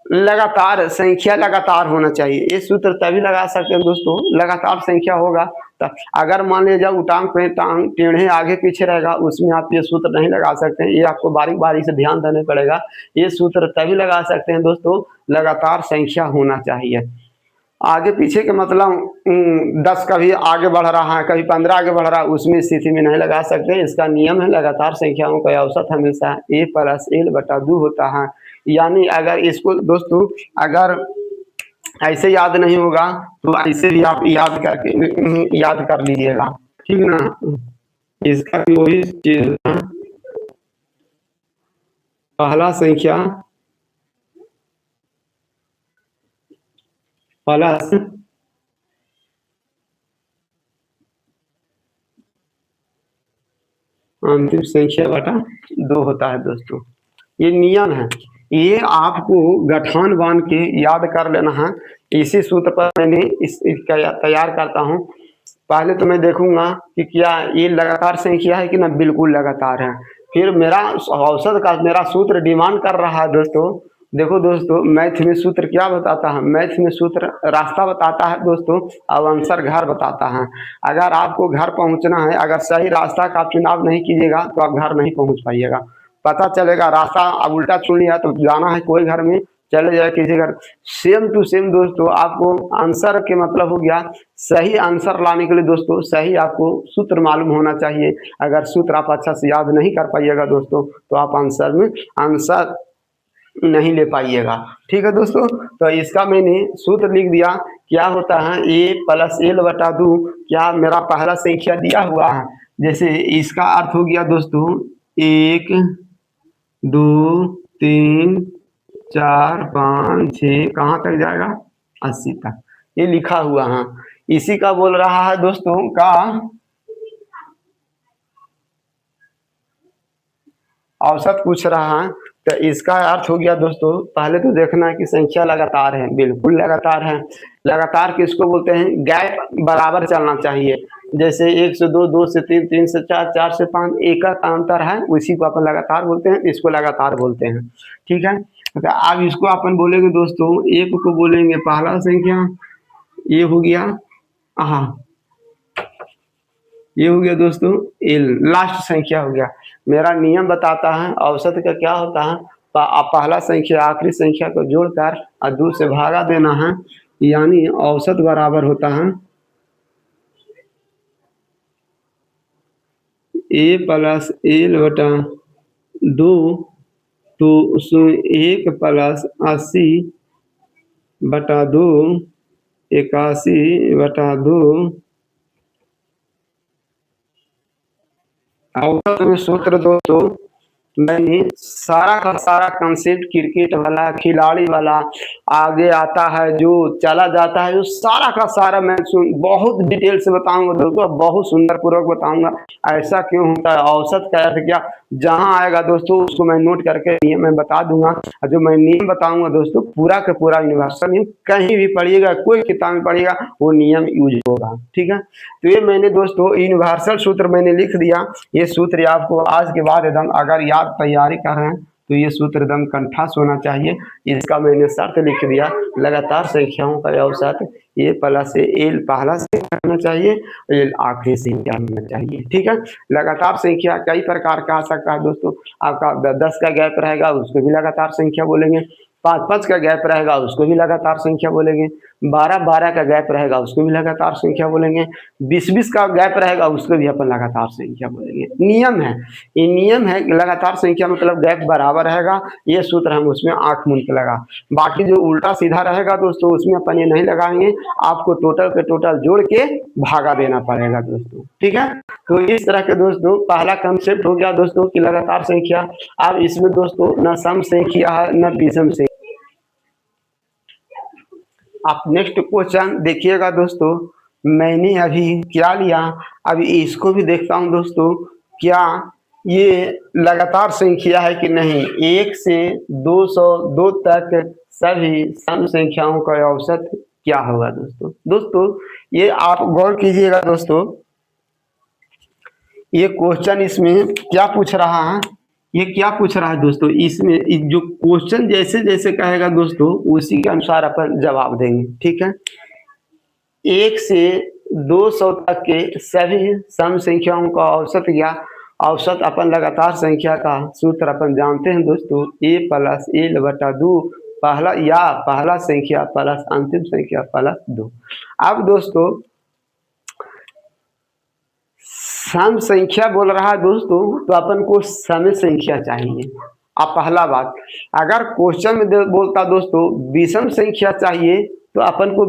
लगातार संख्या लगातार होना चाहिए, ये सूत्र तभी लगा सकते हैं दोस्तों, लगातार संख्या होगा तब। अगर मान लीजिए उटांग पे टांग टेढ़े आगे पीछे रहेगा, उसमें आप ये सूत्र नहीं लगा सकते हैं, ये आपको बारीक बारीक से ध्यान देना पड़ेगा। ये सूत्र तभी लगा सकते हैं दोस्तों, लगातार संख्या होना चाहिए। आगे पीछे के मतलब 10 कभी आगे बढ़ रहा है, कभी 15 आगे बढ़ रहा है, उसमें स्थिति में नहीं लगा सकते। इसका नियम है लगातार संख्याओं का औसत हमेशा a+l/2 होता है। यानी अगर इसको दोस्तों अगर ऐसे याद नहीं होगा तो ऐसे भी आप याद कर लीजिएगा, ठीक ना। इसका भी वही चीज है, पहला संख्या प्लस अंतिम संख्या बटा 2 होता है दोस्तों। ये नियम है, ये आपको गठान बांध के याद कर लेना है। इसी सूत्र पर मैंने इसका तैयार करता हूँ। पहले तो मैं देखूंगा कि क्या ये लगातार संख्या है कि ना, बिल्कुल लगातार है। फिर मेरा औसत का मेरा सूत्र डिमांड कर रहा है दोस्तों। देखो दोस्तों, मैथ में सूत्र क्या बताता है? मैथ में सूत्र रास्ता बताता है दोस्तों, अब आंसर घर बताता है। अगर आपको घर पहुंचना है, अगर सही रास्ता का चुनाव नहीं कीजिएगा तो आप घर नहीं पहुंच पाइएगा। पता चलेगा रास्ता अब उल्टा चुन लिया तो जाना है कोई घर में, चले जाए किसी घर। सेम टू सेम दोस्तों, आपको आंसर के मतलब हो गया, सही आंसर लाने के लिए दोस्तों सही आपको सूत्र मालूम होना चाहिए। अगर सूत्र आप अच्छा से याद नहीं कर पाइएगा दोस्तों तो आप आंसर नहीं ले पाइएगा, ठीक है दोस्तों। तो इसका मैंने सूत्र लिख दिया, क्या होता है a+l/2। क्या मेरा पहला संख्या दिया हुआ है, जैसे इसका अर्थ हो गया दोस्तों 1 2 3 4 5 6, कहाँ तक जाएगा? 80 तक, ये लिखा हुआ है। इसी का बोल रहा है दोस्तों का औसत पूछ रहा है। तो इसका अर्थ हो गया दोस्तों, पहले तो देखना है कि संख्या लगातार है, बिल्कुल लगातार है। लगातार किसको बोलते हैं? गैप बराबर चलना चाहिए। जैसे 1 से 2, 2 से 3, 3 से 4, 4 से 5, एक का अंतर है, उसी को अपन लगातार बोलते हैं, इसको लगातार बोलते हैं, ठीक है। तो अब इसको अपन बोलेंगे दोस्तों, एक को बोलेंगे पहला संख्या, ये हो गया, हाँ ये हो गया दोस्तों एल, लास्ट संख्या हो गया। मेरा नियम बताता है औसत का क्या होता है, पहला संख्या आखिरी संख्या को जोड़कर और 2 से भागा देना है, यानी औसत बराबर होता है a+l/2। तो उसमें 1+80/2, 81/2। औसत में सूत्र दोस्तों मैंने सारा का सारा कंसेप्ट क्रिकेट वाला, खिलाड़ी वाला आगे आता है, जो चला जाता है, जो सारा का सारा मैं बहुत डिटेल से बताऊंगा दोस्तों, बहुत सुंदर पूर्वक बताऊंगा ऐसा क्यों होता है, औसत का अर्थ क्या। जहां आएगा दोस्तों उसको मैं नोट करके नियम मैं बता दूंगा। और जो मैं नियम बताऊंगा दोस्तों पूरा का पूरा यूनिवर्सल नियम, कहीं भी पढ़िएगा, कोई किताब में पढ़िएगा वो नियम यूज होगा, ठीक है। तो ये मैंने दोस्तों यूनिवर्सल सूत्र मैंने लिख दिया। ये सूत्र आपको आज के बाद एकदम अगर याद तैयारी कर रहे हैं तो ये सूत्र एकदम कंठास होना चाहिए। इसका मैंने शर्त लिख दिया, लगातार संख्याओं का औसत a+l पहला से होना चाहिए, l आखिरी संख्या होना चाहिए, ठीक है। लगातार संख्या कई प्रकार का आ सकता है दोस्तों। आपका 10 का गैप रहेगा उसको भी लगातार संख्या बोलेंगे, 5-5 का गैप रहेगा उसको भी लगातार संख्या बोलेंगे, 12-12 का गैप रहेगा उसको भी लगातार संख्या बोलेंगे, 20-20 का गैप रहेगा उसको भी अपन लगातार संख्या बोलेंगे। नियम है, ये नियम है, लगातार संख्या मतलब गैप बराबर रहेगा, ये सूत्र हम उसमें आंख मूंद के लगा। बाकी जो उल्टा सीधा रहेगा दोस्तों उसमें अपन ये नहीं लगाएंगे, आपको टोटल के टोटल जोड़ के भागा देना पड़ेगा दोस्तों, ठीक है। तो इस तरह के दोस्तों पहला कंसेप्ट हो गया दोस्तों की लगातार संख्या। अब इसमें दोस्तों न सम संख्या है न विषम संख्या। आप नेक्स्ट क्वेश्चन देखिएगा दोस्तों, मैंने अभी क्या लिया, अभी इसको भी देखता हूं दोस्तों, क्या ये लगातार संख्या है कि नहीं। 1 से 202 तक सभी सम संख्याओं का औसत क्या होगा दोस्तों। दोस्तों ये आप गौर कीजिएगा दोस्तों, ये क्वेश्चन इसमें क्या पूछ रहा है, ये क्या पूछ रहा है दोस्तों, इसमें जो क्वेश्चन जैसे जैसे कहेगा दोस्तों उसी के अनुसार अपन जवाब देंगे। ठीक है, 1 से 200 तक के सभी सम संख्याओं का औसत या औसत अपन लगातार संख्या का सूत्र अपन जानते हैं दोस्तों, a प्लस l बटा 2 पहला संख्या प्लस अंतिम संख्या प्लस 2। अब दोस्तों सम संख्या बोल रहा है दोस्तों, तो अपन को सम संख्या चाहिए। अब पहला बात, अगर क्वेश्चन में बोलता दोस्तों विषम संख्या चाहिए तो अपन को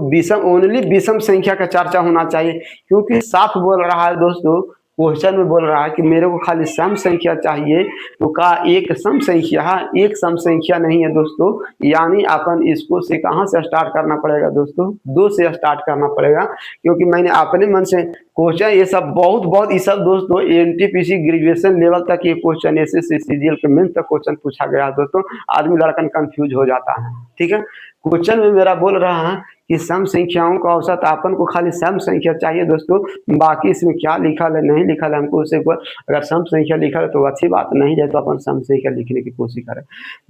ओनली विषम संख्या का चर्चा होना चाहिए, क्योंकि साफ बोल रहा है दोस्तों, क्वेश्चन में बोल रहा है कि मेरे को खाली सम संख्या चाहिए, तो का एक सम संख्या है, एक सम संख्या नहीं है दोस्तों। यानी अपन इसको से कहाँ से स्टार्ट करना पड़ेगा दोस्तों, 2 से स्टार्ट करना पड़ेगा, क्योंकि मैंने अपने मन से क्वेश्चन ये सब बहुत ये सब दोस्तों एनटीपीसी ग्रेजुएशन लेवल तक ये क्वेश्चन एसएससी सीजीएल के मेन तक क्वेश्चन पूछा गया दोस्तों। आदमी लड़कन कंफ्यूज हो जाता है। ठीक है, क्वेश्चन में मेरा बोल रहा है कि सम संख्याओं का औसत, अपन को खाली सम संख्या चाहिए दोस्तों, बाकी इसमें क्या लिखा है नहीं लिखा है हमको उसे, अगर सम संख्या लिखा है तो अच्छी बात, नहीं है तो अपन सम संख्या लिखने की कोशिश करें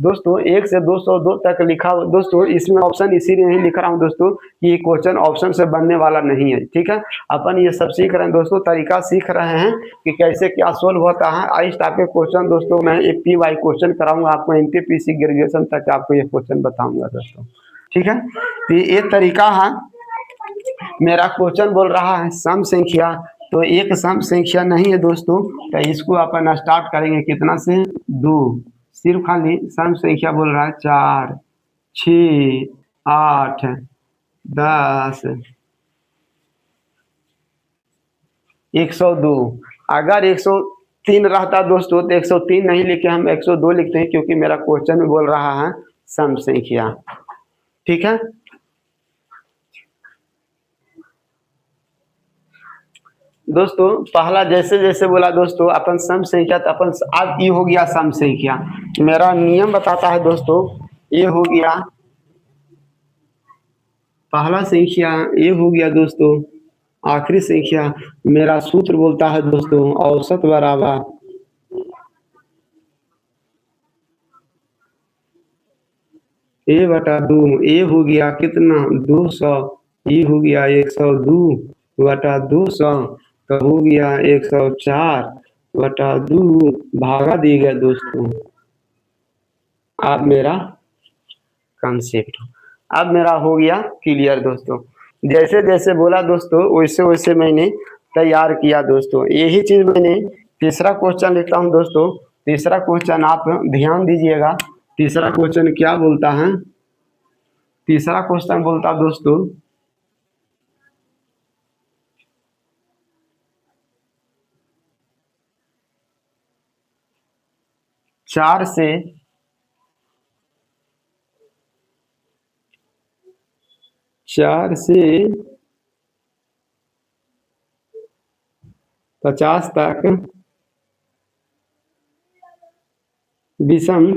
दोस्तों। 1 से 202 तक लिखा दोस्तों, इसमें ऑप्शन इसीलिए नहीं लिख रहा हूँ दोस्तों कि ये क्वेश्चन ऑप्शन से बनने वाला नहीं है। ठीक है, अपन ये सब सीख रहे हैं दोस्तों, तरीका सीख रहे हैं कि कैसे क्या सोल्व होता है। इस टाइप के क्वेश्चन दोस्तों मैं PY क्वेश्चन कराऊंगा आपको, एनटीपीसी ग्रेजुएशन तक आपको ये क्वेश्चन बताऊंगा दोस्तों। ठीक है, तो ये तरीका है। मेरा क्वेश्चन बोल रहा है सम संख्या, तो एक सम संख्या नहीं है दोस्तों, तो इसको अपन स्टार्ट करेंगे कितना से, 2। सिर्फ खाली सम संख्या बोल रहा है 4, 6, 8, 10, 102। अगर 103 रहता दोस्तों तो 103 नहीं लिखे, हम 102 लिखते हैं, क्योंकि मेरा क्वेश्चन में बोल रहा है सम संख्या। ठीक है, दोस्तों पहला जैसे जैसे बोला दोस्तों अपन सम संख्या, तो अपन अब ये हो गया सम संख्या। मेरा नियम बताता है दोस्तों, ये हो गया पहला संख्या, ये हो गया दोस्तों आखिरी संख्या। मेरा सूत्र बोलता है दोस्तों औसत बराबर a बटा 2, ए हो गया कितना 200, ये हो गया 102 बटा 200, तो हो गया 104 बटा 2 भागा दिया गया दोस्तों। अब मेरा कंसेप्ट, अब मेरा हो गया क्लियर दोस्तों। जैसे जैसे बोला दोस्तों वैसे वैसे मैंने तैयार किया दोस्तों। यही चीज मैंने तीसरा क्वेश्चन लिखता हूँ दोस्तों। तीसरा क्वेश्चन आप ध्यान दीजिएगा, तीसरा क्वेश्चन क्या बोलता है, तीसरा क्वेश्चन बोलता दोस्तों 4 से 50 तक विषम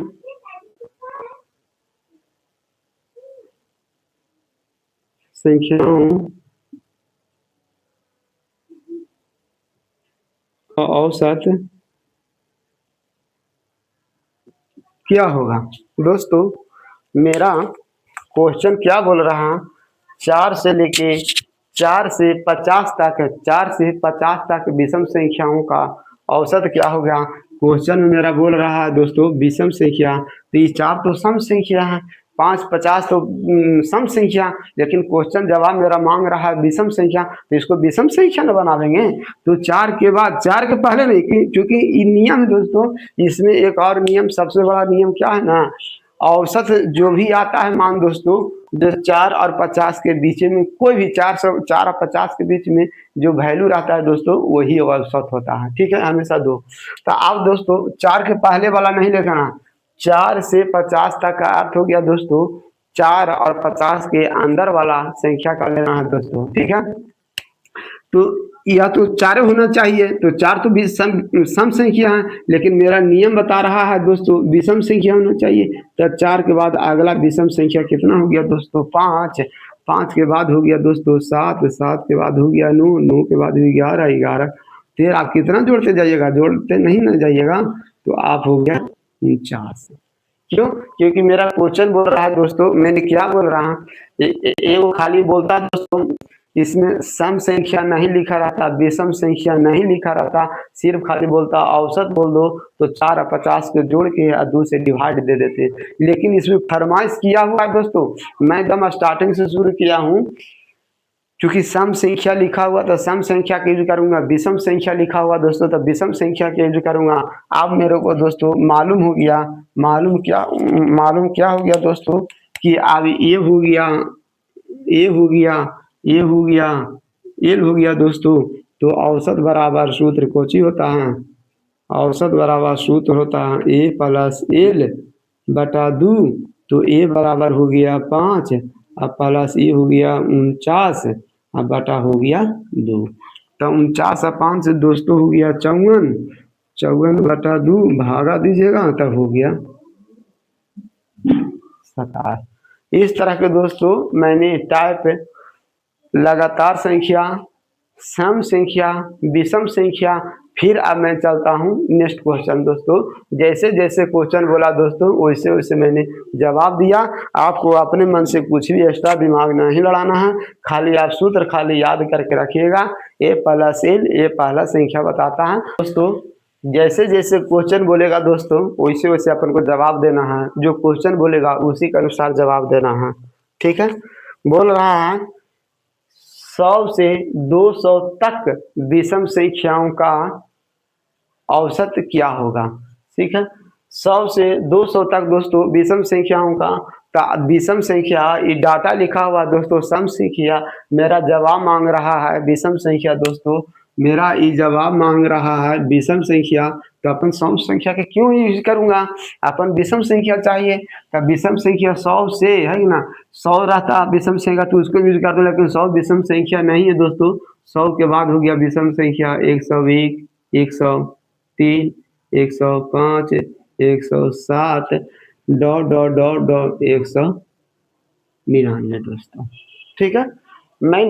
संख्याओं का औसत क्या होगा। दोस्तों मेरा क्वेश्चन क्या बोल रहा, 4 से लेके 4 से 50 तक, 4 से 50 तक विषम संख्याओं का औसत क्या होगा। क्वेश्चन में मेरा बोल रहा है दोस्तों विषम संख्या, तो ये 4 तो सम संख्या है, 5, 50 तो सम संख्या, लेकिन क्वेश्चन जवाब मेरा मांग रहा है विषम संख्या, तो इसको विषम संख्या न बना देंगे। तो 4 के बाद, 4 के पहले नहीं, क्योंकि नियम दोस्तों इसमें एक और नियम, सबसे बड़ा नियम क्या है ना, औसत जो भी आता है मान दोस्तों, जो 4 और 50 के बीच में, कोई भी 4 और 50 के बीच में जो वैल्यू रहता है दोस्तों वही औसत होता है। ठीक है, हमेशा 2। तो अब दोस्तों 4 के पहले वाला नहीं लिखना, 4 से 50 तक का अर्थ हो गया दोस्तों 4 और 50 के अंदर वाला संख्या का लेना है दोस्तों। ठीक है, तो या तो 4 होना चाहिए, तो 4 तो भी सम संख्या है, लेकिन मेरा नियम बता रहा है दोस्तों विषम संख्या होना चाहिए। तो 4 के बाद अगला विषम संख्या कितना हो गया दोस्तों 5, 5 के बाद हो गया दोस्तों 7, 7 के बाद हो गया 9, 9 के बाद हो 11, 11 फिर आप कितना जोड़ते जाइएगा, जोड़ते नहीं ना जाइएगा तो आप हो गया 49। क्यों? क्योंकि मेरा क्वेश्चन बोल रहा है दोस्तों, मैंने क्या बोल रहा ये वो खाली बोलता है दोस्तों, इसमें सम संख्या नहीं लिखा रहता, विषम संख्या नहीं लिखा रहता, सिर्फ खाली बोलता औसत बोल दो तो 4 और 50 को जोड़ के और 2 से डिवाइड दे देते। लेकिन इसमें फरमाइश किया हुआ है दोस्तों, मैं एकदम स्टार्टिंग से शुरू किया हूँ, क्योंकि सम संख्या लिखा हुआ तो सम संख्या का यूज करूंगा, विषम संख्या लिखा हुआ दोस्तों तो विषम संख्या का यूज करूंगा। अब मेरे को दोस्तों मालूम हो गया, मालूम क्या हो गया दोस्तों कि अब ये हो गया, ये हो गया, ये हो गया, ये हो गया दोस्तों। तो औसत बराबर सूत्र कोची होता है, औसत बराबर सूत्र होता है ए प्लस एल बटा 2। तो ए बराबर हो गया 5 और प्लस ए हो गया 49 और बटा हो गया 2। तो 49 और 5 से दोस्तों हो गया 54, 54 बटा 2 भागा दीजिएगा तब हो गया 27। इस तरह के दोस्तों मैंने टाइप लगातार संख्या, सम संख्या, विषम संख्या, फिर अब मैं चलता हूँ नेक्स्ट क्वेश्चन दोस्तों। जैसे जैसे क्वेश्चन बोला दोस्तों वैसे वैसे मैंने जवाब दिया। आपको अपने मन से कुछ भी एक्स्ट्रा दिमाग नहीं लड़ाना है, खाली आप सूत्र खाली याद करके रखिएगा। ए प्लस एल, ये पहला संख्या बताता है दोस्तों। जैसे जैसे क्वेश्चन बोलेगा दोस्तों वैसे वैसे अपन को जवाब देना है, जो क्वेश्चन बोलेगा उसी के अनुसार जवाब देना है, ठीक है। बोल रहा है 100 से 200 तक विषम संख्याओं का औसत क्या होगा, ठीक है। 100 से 200 तक दोस्तों विषम संख्याओं का विषम संख्या, ये डाटा लिखा हुआ दोस्तों सम संख्या, मेरा जवाब मांग रहा है विषम संख्या दोस्तों, मेरा ये जवाब मांग रहा है विषम संख्या। तो अपन सम संख्या के क्यों यूज करूंगा, अपन विषम संख्या चाहिए। तो विषम संख्या 100 से है ना, 100 रहता विषम संख्या तो उसको यूज कर दो, लेकिन 100 विषम संख्या नहीं है दोस्तों। 100 के बाद हो गया विषम संख्या 101, 103, 105, 107 डॉट डॉट डॉट डॉट 199 दोस्तों, ठीक है। मैं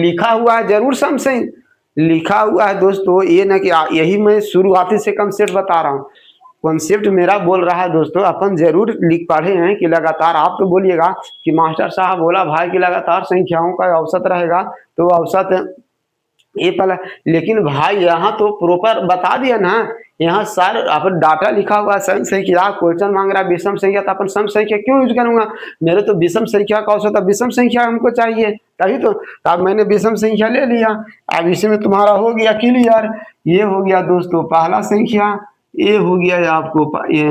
लिखा हुआ है जरूर सम से लिखा हुआ है दोस्तों, ये ना कि यही मैं शुरुआती से कंसेप्ट बता रहा हूँ। कॉन्सेप्ट मेरा बोल रहा है दोस्तों, अपन जरूर लिख पढ़े हैं कि लगातार। आप तो बोलिएगा कि मास्टर साहब बोला भाई कि लगातार संख्याओं का औसत रहेगा, तो औसत ये पहला, लेकिन भाई यहाँ तो प्रॉपर बता दिया ना, यहाँ सर अपन डाटा लिखा हुआ सम संख्या, क्वेश्चन मांग रहा है विषम संख्या, तो अपन सम संख्या क्यों यूज करूंगा। मेरे तो विषम संख्या का औसत, विषम संख्या हमको चाहिए, तभी तो अब मैंने विषम संख्या ले लिया। अब इसमें तुम्हारा हो गया क्लियर। ये हो गया दोस्तों पहला संख्या, ये हो गया आपको ये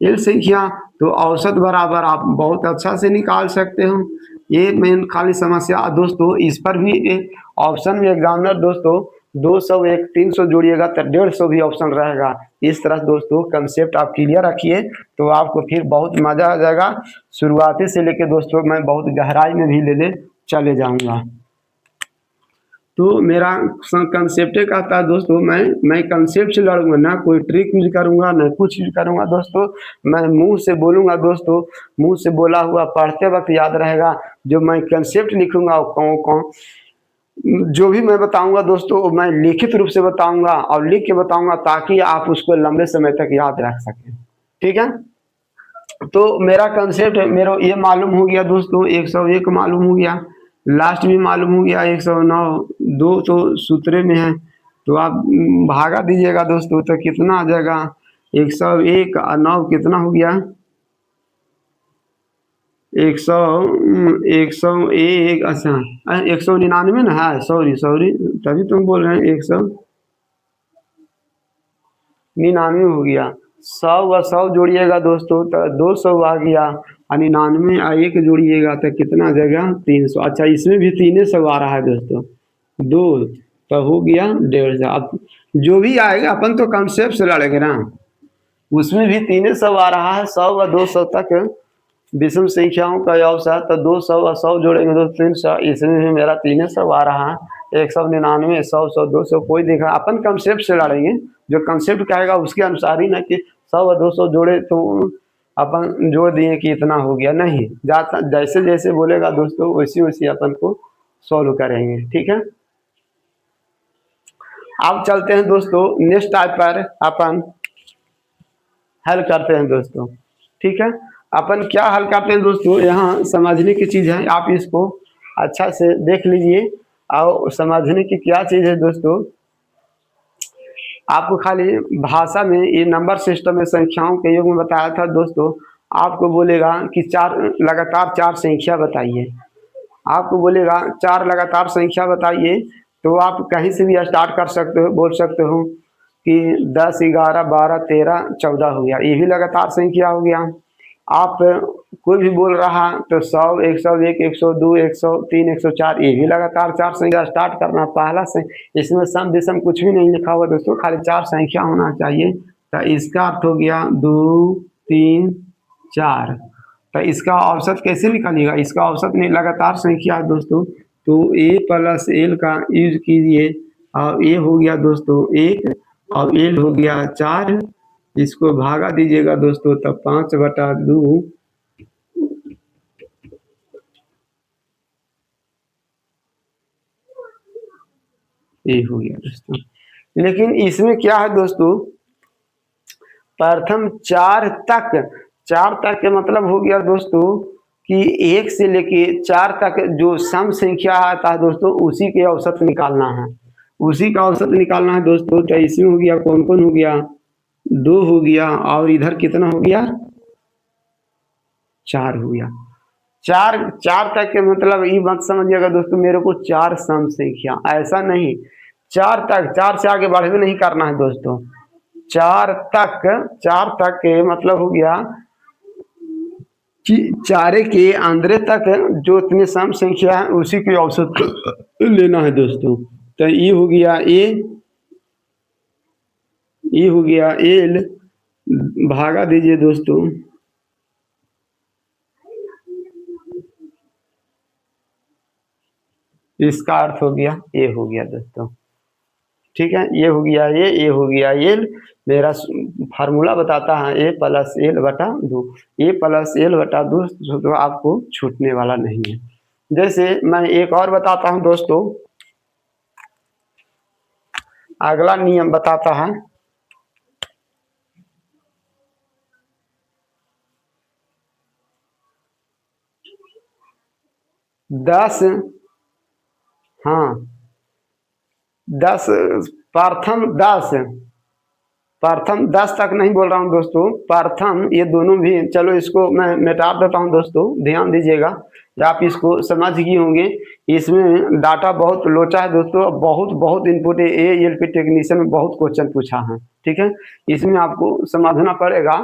एल संख्या। तो औसत बराबर आप बहुत अच्छा से निकाल सकते हो। ये मेन खाली समस्या दोस्तों, इस पर भी ऑप्शन में एग्जामिनर दोस्तों 200 एक 300 जोड़िएगा तो 150 भी ऑप्शन रहेगा। इस तरह दोस्तों कंसेप्ट आप क्लियर रखिए तो आपको फिर बहुत मजा आ जाएगा। शुरुआती से लेके दोस्तों मैं बहुत गहराई में भी ले चले जाऊंगा। तो मेरा कंसेप्ट कहता है दोस्तों, मैं कंसेप्ट से लड़ूंगा, ना कोई ट्रिक यूज करूंगा ना कुछ यूज करूंगा दोस्तों। मैं मुंह से बोलूंगा दोस्तों, मुंह से बोला हुआ पढ़ते वक्त याद रहेगा। जो मैं कंसेप्ट लिखूंगा कौन जो भी मैं बताऊंगा दोस्तों मैं लिखित रूप से बताऊंगा और लिख के बताऊंगा, ताकि आप उसको लंबे समय तक याद रख सकें, ठीक है। तो मेरा कंसेप्ट मेरा ये मालूम हो गया दोस्तों, 101 मालूम हो गया, लास्ट भी मालूम हो गया 109, 2 तो सूत्रे में है। तो आप भागा दीजिएगा दोस्तों तो कितना आ जाएगा, 101 और 9 कितना हो गया, 101। अच्छा 199 ना है, सॉरी तभी तुम बोल रहे हैं 199 हो गया। 100 व 100 जोड़िएगा दोस्तों तो 200 आ गया, और 99 और 1 जोड़िएगा तो कितना आ जाएगा 300। अच्छा इसमें भी 300 आ रहा है दोस्तों, 2 तो हो गया 150। अब जो भी आएगा अपन तो कंसेप्ट से लड़ेंगे ना, उसमें भी 300 आ रहा है। 100 व 200 तक विषम संख्याओं का औसत, तो 200 और 100 जोड़ेंगे तो 300, इसमें भी मेरा 300 आ रहा है। 199, 100, 200 कोई देखा, अपन कंसेप्ट से लड़ेंगे, जो कंसेप्ट कहेगा उसके अनुसार ही ना, कि 100 और 200 जोड़े तो अपन जोड़ दिए कि इतना हो गया, नहीं जाता। जैसे जैसे बोलेगा दोस्तों वैसी वैसी अपन को सॉल्व करेंगे, ठीक है। अब चलते हैं दोस्तों नेक्स्ट टाइप पर, अपन हल करते हैं दोस्तों। ठीक है, अपन क्या हल करते हैं दोस्तों, यहाँ समझने की चीज़ है, आप इसको अच्छा से देख लीजिए। और समझने की क्या चीज़ है दोस्तों, आपको खाली भाषा में ये नंबर सिस्टम में संख्याओं के योग में बताया था दोस्तों। आपको बोलेगा कि चार लगातार चार संख्या बताइए, आपको बोलेगा चार लगातार संख्या बताइए, तो आप कहीं से भी स्टार्ट कर सकते हो, बोल सकते हो कि 10, 11, 12, 13, 14 हो गया, ये भी लगातार संख्या हो गया। आप कोई भी बोल रहा तो 100, 101, 102, 103, 104, ये भी लगातार चार संख्या स्टार्ट करना पहला से। इसमें सम विषम कुछ भी नहीं लिखा हुआ दोस्तों, खाली चार संख्या होना चाहिए। तो इसका अर्थ हो गया 2, 3, 4। तो इसका औसत कैसे निकालिएगा, इसका औसत नहीं लगातार संख्या है दोस्तों, तो a प्लस एल का यूज कीजिए। और ए हो गया दोस्तों 1 और एल हो गया 4, इसको भागा दीजिएगा दोस्तों, तब 5/2 ये हो गया दोस्तों। लेकिन इसमें क्या है दोस्तों, प्रथम चार तक के मतलब हो गया दोस्तों कि 1 से लेके 4 तक जो सम संख्या आता है दोस्तों, उसी के औसत निकालना है, उसी का औसत निकालना है दोस्तों। तो इसमें हो गया कौन कौन हो गया, 2 हो गया, और इधर कितना हो गया, 4 हो गया। चार तक के मतलब ये मत समझिएगा दोस्तों मेरे को चार सम संख्या, ऐसा नहीं, चार से आगे बढ़ भी नहीं करना है दोस्तों। चार तक के मतलब हो गया कि चारे के अंदर तक जो इतने सम संख्या है उसी की औसत लेना है दोस्तों। तो ये हो गया ये हो गया एल, भागा दीजिए दोस्तों, इसका अर्थ हो गया ये हो गया दोस्तों। ठीक है, ये हो गया ये हो गया एल। मेरा फार्मूला बताता है ए प्लस एल बटा 2, ए प्लस एल बटा 2, तो आपको छूटने वाला नहीं है। जैसे मैं एक और बताता हूं दोस्तों, अगला नियम बताता है, दस, हाँ 10, प्रथम 10 तक नहीं बोल रहा हूँ दोस्तों, प्रथम ये दोनों भी, चलो इसको मैं मिटा देता हूँ दोस्तों, ध्यान दीजिएगा, आप इसको समझ गए होंगे। इसमें डाटा बहुत लोचा है दोस्तों, बहुत इनपुट है, एएलपी टेक्नीशियन में बहुत क्वेश्चन पूछा है। ठीक है, इसमें आपको समझना पड़ेगा।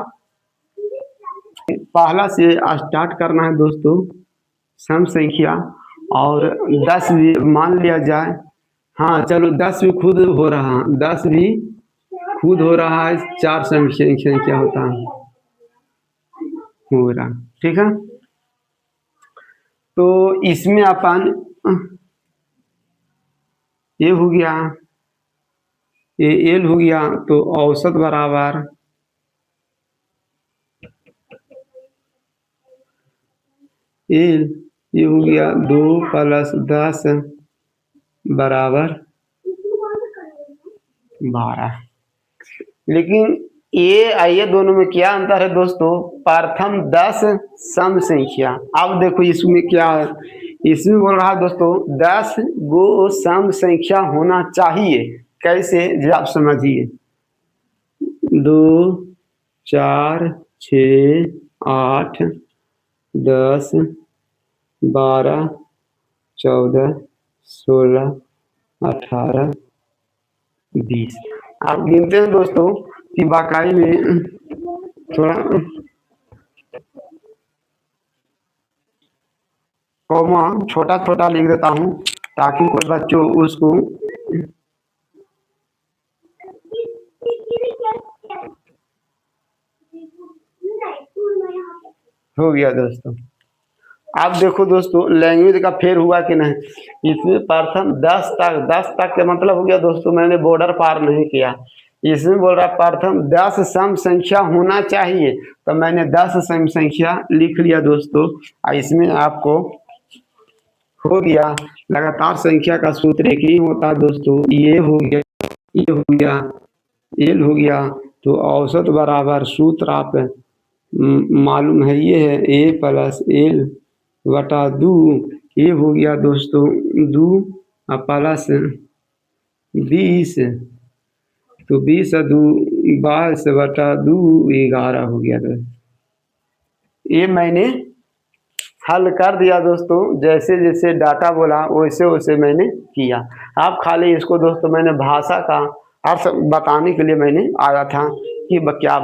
पहला से स्टार्ट करना है दोस्तों सम संख्या, और 10 भी मान लिया जाए, हाँ चलो 10 भी खुद हो रहा है, 10 भी खुद हो रहा है, चार संख्या होता है हो रहा। ठीक है, तो इसमें अपन ये हो गया, ये एल हो गया, तो औसत बराबर एल, ये हो गया 2 + 10 बराबर 12। लेकिन ये दोनों में क्या अंतर है दोस्तों, प्रथम 10 सम संख्या। अब देखो इसमें क्या है, इसमें बोल रहा है दोस्तों 10 गो सम संख्या होना चाहिए। कैसे जी आप समझिए, 2, 4, 6, 8, 10, 12, 14, 16, 18, 20। आप गिनते हैं दोस्तों कि बाकाई में थोड़ा कॉमा छोटा छोटा लिख देता हूँ, ताकि कोई बच्चों उसको हो गया दोस्तों। आप देखो दोस्तों लैंग्वेज का फेर हुआ कि नहीं, इसमें प्रथम 10 तक का मतलब हो गया दोस्तों, मैंने बॉर्डर पार नहीं किया। इसमें बोल रहा प्रथम 10 सम संख्या होना चाहिए, तो मैंने 10 सम संख्या लिख लिया दोस्तों। इसमें आपको हो गया लगातार संख्या का सूत्र एक ही होता है दोस्तों, ये हो गया ये हो गया, एल हो गया। तो औसत बराबर सूत्र आप मालूम है, ये है ए प्लस एल बटा दो। ये हो गया दोस्तों दो प्लस 20, तो 20 और 2 22 बटा 2 11 हो गया दोस्तों। ये मैंने हल कर दिया दोस्तों, जैसे जैसे डाटा बोला वैसे वैसे मैंने किया। आप खाली इसको दोस्तों मैंने भाषा का अर्थ बताने के लिए मैंने आया था कि क्या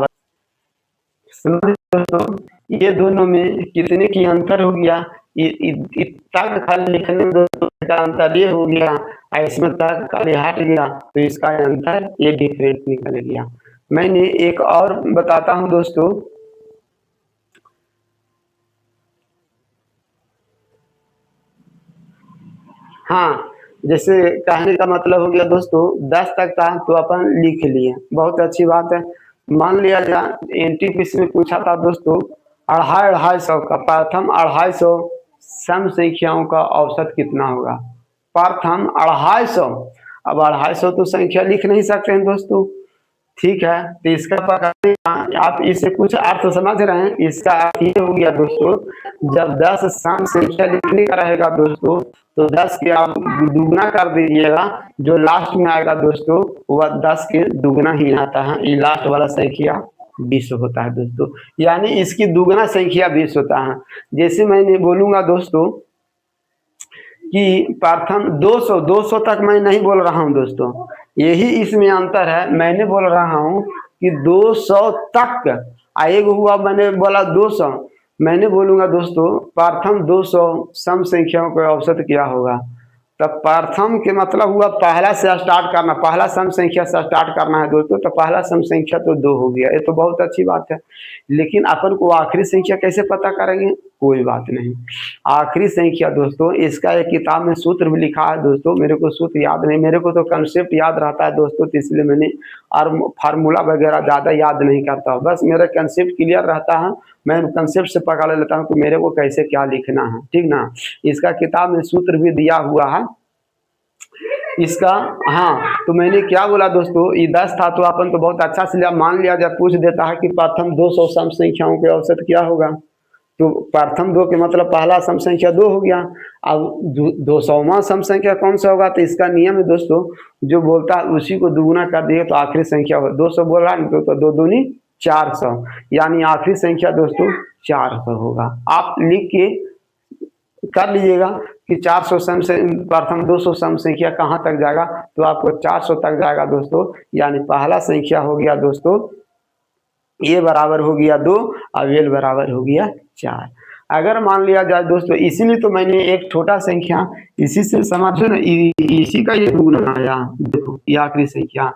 समझ रहे हो दोस्तों, ये दोनों में कितने की अंतर हो गया। इतना खाली लिखने में दोस्तों का अंतर ये हो गया, और इसमें तक खाली हट गया तो इसका अंतर ये डिफरेंस निकल गया। मैंने एक और बताता हूँ दोस्तों, हाँ, जैसे कहने का मतलब हो गया दोस्तों 10 तक का तो अपन लिख लिए, बहुत अच्छी बात है। मान लिया जाए एनटीपीसी में पूछा था दोस्तों 250 का प्रथम 250 सम संख्याओं का औसत कितना होगा। प्रथम 250, अब 250 तो संख्या लिख नहीं सकते हैं दोस्तों, ठीक है। तो इसका पकड़ने का आप इससे कुछ अर्थ समझ रहे हैं। इसका अर्थ ये हो गया दोस्तों, जब 10 सम संख्या लिखने का रहेगा दोस्तों तो 10 के आप दुगना कर दीजिएगा, जो लास्ट में आएगा दोस्तों वह 10 के दुगना ही आता है। ये लास्ट वाला संख्या 20 होता है दोस्तों, यानी इसकी दुगना संख्या 20 होता है। जैसे मैंने बोलूंगा दोस्तों कि प्रथम 200, 200 तक मैं नहीं बोल रहा हूं दोस्तों, यही इसमें अंतर है। मैंने बोल रहा हूं कि 200 तक, एक हुआ मैंने बोला 200, मैंने बोलूंगा दोस्तों प्रथम 200 सम संख्याओं का औसत क्या होगा। तब प्रथम के मतलब हुआ पहला से स्टार्ट करना, पहला सम संख्या से स्टार्ट करना है दोस्तों, तो पहला सम संख्या तो 2 हो गया, ये तो बहुत अच्छी बात है। लेकिन अपन को आखिरी संख्या कैसे पता करेंगे, कोई बात नहीं। आखिरी संख्या दोस्तों इसका एक किताब में सूत्र भी लिखा है दोस्तों, मेरे को सूत्र याद नहीं, मेरे को तो कंसेप्ट याद रहता है दोस्तों, तो इसलिए मैंने और फार्मूला वगैरह ज़्यादा याद नहीं करता हूँ, बस मेरा कंसेप्ट क्लियर रहता है, मैं कंसेप्ट से पकड़ लेता हूँ कि मेरे को कैसे क्या लिखना है, ठीक ना। इसका किताब में सूत्र भी दिया हुआ है इसका। हाँ, तो मैंने क्या बोला दोस्तों, ये 10 था तो अपन तो बहुत अच्छा से लिया, मान लिया जब पूछ देता है कि प्रथम 200 सम संख्याओं के औसत क्या होगा, तो प्रथम 2 के मतलब पहला सम संख्या 2 हो गया। अब 200वां सम संख्या कौन सा होगा, तो इसका नियम है दोस्तों, जो बोलता है उसी को दुगुना कर दिए तो आखिरी संख्या हो। 200 बोल रहा है तो 2 दूनी 400, यानी आखिरी संख्या दोस्तों 400 होगा। आप लिख के कर लीजिएगा कि 400 सम से प्रथम 200 सम संख्या कहाँ तक जाएगा, तो आपको 400 तक जाएगा दोस्तों, यानी पहला संख्या हो गया दोस्तों ए बराबर हो गया 2 और एल बराबर हो गया 4। अगर मान लिया जाए दोस्तों, इसीलिए तो मैंने एक छोटा संख्या इसी से समझो ना, इसी का ये दुगुना आया, देखो ये आखिरी संख्या,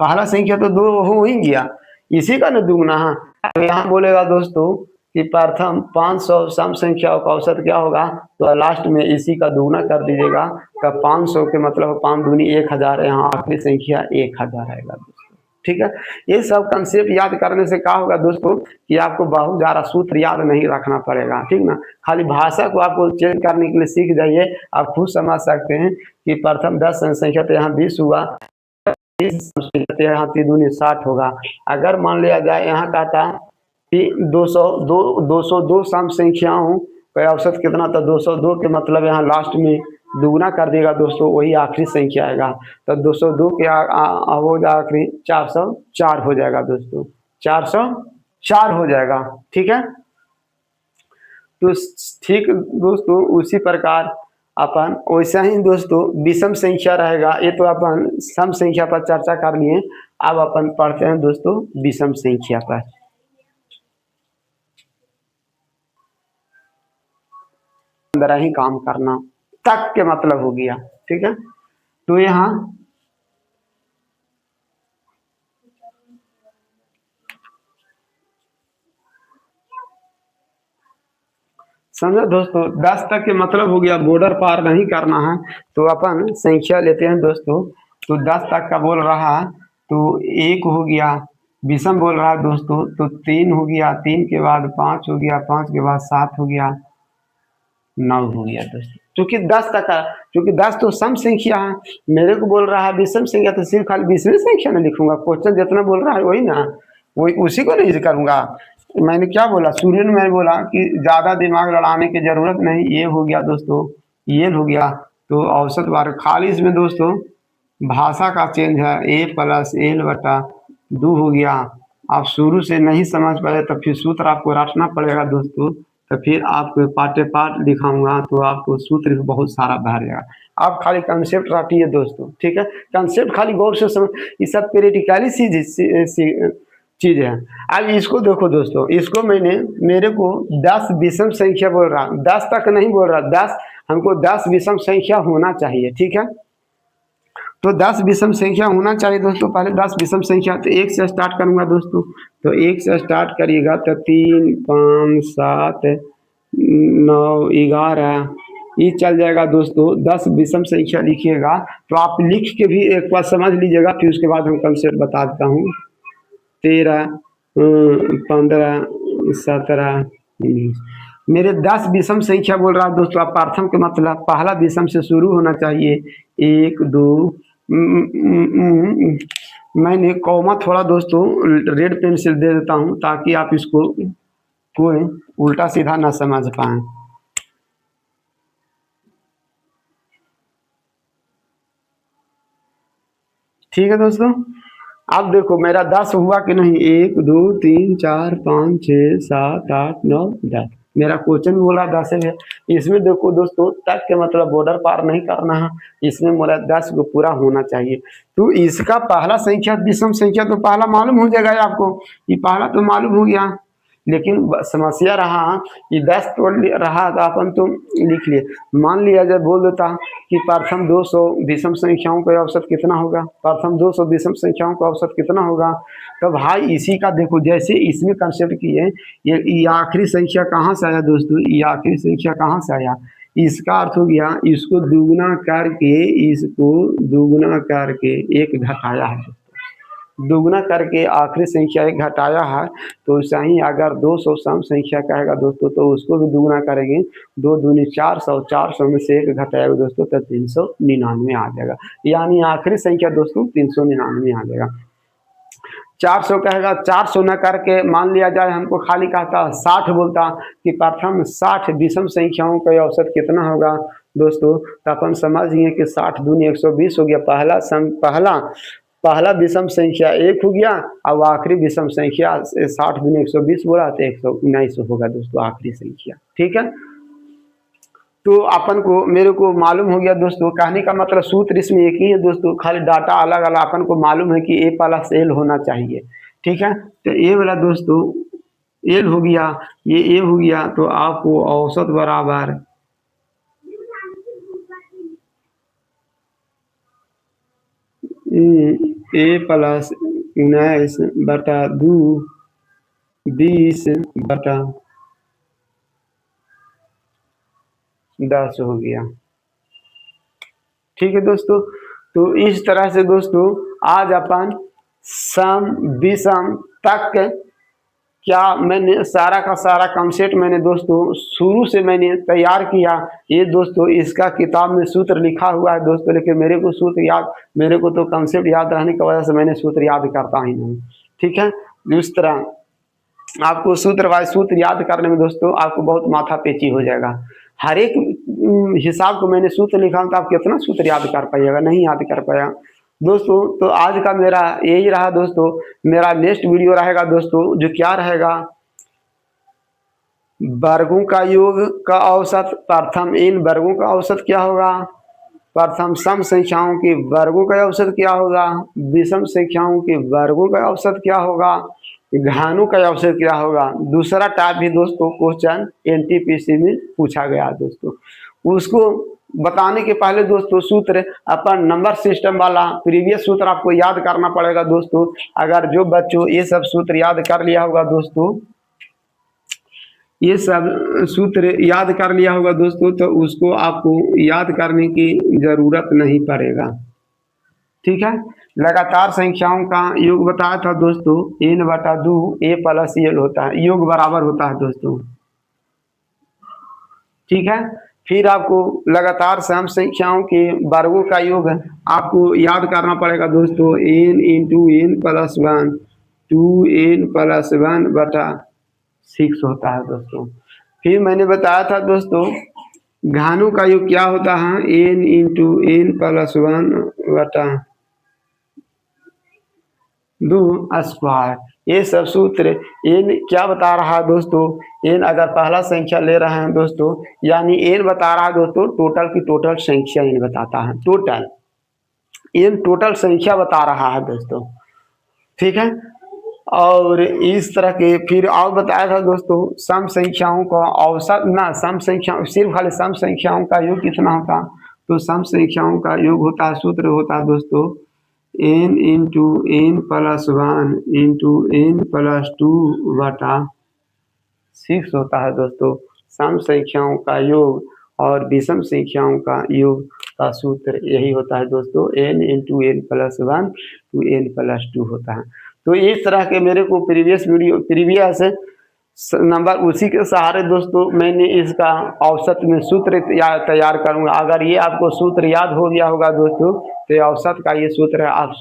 पहला संख्या तो 2 हो ही गया, इसी का ना दुगुना है। अब यहाँ बोलेगा दोस्तों कि प्रथम 500 सम संख्याओं का औसत क्या होगा, तो लास्ट में इसी का दुगना कर दीजिएगा, तब 500 के मतलब 5 दूनी 1000, यहाँ आखिरी संख्या 1000 आएगा दोस्तों, ठीक है। ये सब कंसेप्ट याद करने से क्या होगा दोस्तों कि आपको बहुत ज़्यादा सूत्र याद नहीं रखना पड़ेगा, ठीक ना। खाली भाषा को आपको चेंज करने के लिए सीख जाइए, आप खुद समझ सकते हैं कि प्रथम 10 संख्या तो यहाँ 20 हुआ, 20 तो यहाँ 3 दूनी 60 होगा। अगर मान लिया जाए यहाँ कहता कि 202 सम संख्याओं का औसत कितना था, 202 के मतलब यहाँ लास्ट में दुगना कर देगा दोस्तों, वही आखिरी संख्या आएगा, तो 202 के हो जाएगा आखिरी 404 हो जाएगा दोस्तों, 404 हो जाएगा, ठीक है। तो ठीक दोस्तों, उसी प्रकार अपन वैसा ही दोस्तों विषम संख्या रहेगा, ये तो अपन सम संख्या पर चर्चा कर लिए, अब अपन पढ़ते हैं दोस्तों विषम संख्या पर। अंदर ही काम करना तक के मतलब हो गया, ठीक है। तो यहाँ समझो दोस्तों 10 तक के मतलब हो गया, बॉर्डर पार नहीं करना है, तो अपन संख्या लेते हैं दोस्तों। तो 10 तक का बोल रहा है तो 1 हो गया, विषम बोल रहा है दोस्तों तो 3 हो गया, 3 के बाद 5 हो गया, 5 के बाद 7 हो गया, 9 हो गया दोस्तों, क्योंकि 10 तक है, क्योंकि 10 तो सम संख्या है। मेरे को बोल रहा है विषम संख्या, तो सिर्फ खाली 20वीं संख्या में लिखूंगा। क्वेश्चन जितना बोल रहा है वही ना, वही उसी को नहीं करूंगा। मैंने क्या बोला शुरू में, मैंने बोला कि ज्यादा दिमाग लड़ाने की जरूरत नहीं। ये हो गया दोस्तों, ये हो गया। तो औसत बार खाली इसमें दोस्तों भाषा का चेंज है, ए प्लस एल बटा 2 हो गया। आप शुरू से नहीं समझ पाए तो फिर सूत्र आपको रटना पड़ेगा दोस्तों। तो फिर आपको पार्ट पार्ट दिखाऊंगा तो आपको सूत्र भी बहुत सारा बाहर जाएगा। आप खाली कंसेप्ट रटिए दोस्तों, ठीक है। कंसेप्ट खाली गौर से समझ, ये सब क्रिटिकली चीज है। अब इसको देखो दोस्तों, इसको मैंने, मेरे को 10 विषम संख्या बोल रहा, 10 तक नहीं बोल रहा, 10 हमको 10 विषम संख्या होना चाहिए, ठीक है। तो 10 विषम संख्या होना चाहिए दोस्तों। पहले 10 विषम संख्या, तो 1 से स्टार्ट करूंगा दोस्तों। तो 1 से स्टार्ट करिएगा तो 3 5 7 9 11 ये चल जाएगा दोस्तों। 10 विषम संख्या लिखिएगा। तो आप लिख के भी एक बार समझ लीजिएगा, फिर उसके बाद हम कंसेप्ट बता देता हूँ। 13 15 17 19 मेरे 10 विषम संख्या बोल रहा है दोस्तों। आप प्रथम के मतलब पहला विषम से शुरू होना चाहिए। 1 2 मैंने कॉमा थोड़ा दोस्तों रेड पेंसिल दे देता हूं ताकि आप इसको कोई उल्टा सीधा ना समझ पाए। ठीक है दोस्तों, अब देखो मेरा 10 हुआ कि नहीं। 1 2 3 4 5 6 7 8 9 10 मेरा क्वेश्चन बोला 10 है। इसमें देखो दोस्तों तक के मतलब बॉर्डर पार नहीं करना है। इसमें बोला 10 को पूरा होना चाहिए। तो इसका पहला संख्या विषम संख्या तो पहला मालूम हो जाएगा आपको। ये पहला तो मालूम हो गया, लेकिन समस्या रहा कि 10 तो रहा था, अपन तो लिख लिए। मान लिया जब बोल देता कि प्रथम 200 विषम संख्याओं का औसत कितना होगा, प्रथम 200 विषम संख्याओं का औसत कितना होगा। तो भाई इसी का देखो, जैसे इसमें कंसेप्ट किए, ये आखिरी संख्या कहाँ से आया दोस्तों, ये आखिरी संख्या कहाँ से आया। इसका अर्थ हो गया इसको दुगुना करके, इसको दुगुना करके एक घटाया है, दुगुना करके आखिरी संख्या एक घटाया है। तो ऐसा ही अगर 200 सम संख्या कहेगा दोस्तों तो उसको भी दुगुना करेंगे। 2 दूनी 400, 400 में से एक घटाएगा दोस्तों तो 399 आ जाएगा। यानी आखिरी संख्या दोस्तों 399 आ जाएगा। 400 कहेगा, 400 न करके मान लिया जाए हमको खाली कहता 60 बोलता कि प्रथम 60 विषम संख्याओं का औसत कितना होगा दोस्तों। तो अपन समझिए कि 60 दूनी 120 हो गया। पहला विषम संख्या 1 हो गया और आखिरी विषम संख्या 60 दूनी 120 बोला तो 119 होगा दोस्तों आखिरी संख्या, ठीक है। तो अपन को, मेरे को मालूम हो गया दोस्तों। कहने का मतलब सूत्र इसमें एक ही है दोस्तों, खाली डाटा अलग अलग अपन को मालूम है कि ए प्लस एल होना चाहिए, ठीक है। तो ए वाला दोस्तों एल हो गया, ये ए हो गया। तो आपको औसत बराबर ए प्लस 19 बटा 2 20 बटा 10 हो गया, ठीक है दोस्तों। तो इस तरह से दोस्तों आज अपन सम विषम तक क्या मैंने सारा का सारा कंसेप्ट मैंने दोस्तों शुरू से मैंने तैयार किया। ये दोस्तों इसका किताब में सूत्र लिखा हुआ है दोस्तों, लेकिन मेरे को सूत्र याद, मेरे को तो कंसेप्ट याद रहने की वजह से मैंने सूत्र याद करता ही नहीं, ठीक है। इस तरह आपको सूत्र याद करने में दोस्तों आपको बहुत माथा पेची हो जाएगा। हर एक हिसाब को मैंने सूत्र लिखा तो आप कितना सूत्र याद कर पाइएगा, नहीं याद कर पाया दोस्तों। तो आज का मेरा यही रहा दोस्तों। मेरा नेक्स्ट वीडियो रहेगा दोस्तों जो क्या रहेगा, वर्गों का योग का औसत। प्रथम इन वर्गों का औसत क्या होगा, प्रथम सम संख्याओं के वर्गों का औसत क्या होगा, विषम संख्याओं के वर्गों का औसत क्या होगा, घानों का औसत क्या होगा। दूसरा टाइप भी दोस्तों क्वेश्चन एनटीपीसी में पूछा गया दोस्तों। उसको बताने के पहले दोस्तों सूत्र अपन नंबर सिस्टम वाला प्रीवियस सूत्र आपको याद करना पड़ेगा दोस्तों। अगर जो बच्चों ये सब सूत्र याद कर लिया होगा दोस्तों, ये सब सूत्र याद कर लिया होगा दोस्तों, तो उसको आपको याद करने की जरूरत नहीं पड़ेगा, ठीक है। लगातार संख्याओं का योग बताया था दोस्तों, n बटा 2 a प्लस एल होता है, योग बराबर होता है दोस्तों, ठीक है। फिर आपको लगातार सम संख्याओं के वर्गों का योग आपको याद करना पड़ेगा दोस्तों, n into n plus 1 2n plus 1 बटा 6 होता है दोस्तों। फिर मैंने बताया था दोस्तों घानों का योग क्या होता है, n इंटू n प्लस 1 बटा 2 स्क्वायर। ये सब सूत्र n क्या बता रहा है दोस्तों, n अगर पहला संख्या ले रहे हैं दोस्तों, यानी n बता रहा है दोस्तों टोटल की टोटल संख्या n बताता है, टोटल n टोटल संख्या बता रहा है दोस्तों, ठीक है। और इस तरह के फिर और बताया था दोस्तों सम संख्याओं का औसत ना, सम संख्या सिर्फ खाली सम संख्याओं का योग कितना होता, तो सम संख्याओं का योग होता है, सूत्र होता है दोस्तों n into n plus 1 into n plus 2 बटा 6 होता है दोस्तों सम संख्याओं का योग। और विषम संख्याओं का योग का सूत्र यही होता है दोस्तों n into n plus 1 two n plus 2 होता है। तो इस तरह के मेरे को प्रीवियस नंबर उसी के सहारे दोस्तों मैंने इसका औसत में सूत्र तैयार करूंगा। अगर ये आपको सूत्र याद हो गया होगा दोस्तों, तो औसत का ये सूत्र है, आप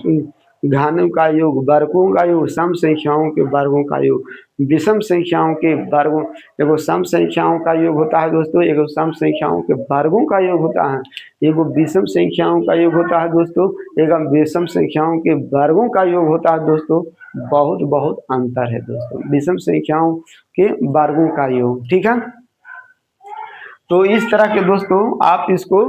घनों का योग, वर्गों का योग, सम संख्याओं के वर्गों का योग, विषम संख्याओं के वर्गों, एगो सम संख्याओं का योग होता है दोस्तों, एगो सम संख्याओं के वर्गों का योग होता है, एगो विषम संख्याओं का योग होता है दोस्तों, एवं विषम संख्याओं के वर्गों का योग होता है दोस्तों। बहुत बहुत अंतर है दोस्तों विषम संख्याओं के वर्गों का योग, ठीक है। तो इस तरह के दोस्तों आप इसको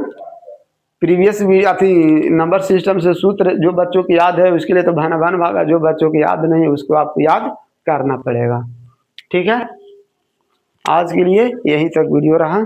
प्रीवियस नंबर सिस्टम से सूत्र जो बच्चों की याद है उसके लिए तो भाना भागा, जो बच्चों की याद नहीं है उसको आपको याद करना पड़ेगा, ठीक है। आज के लिए यहीं तक वीडियो रहा।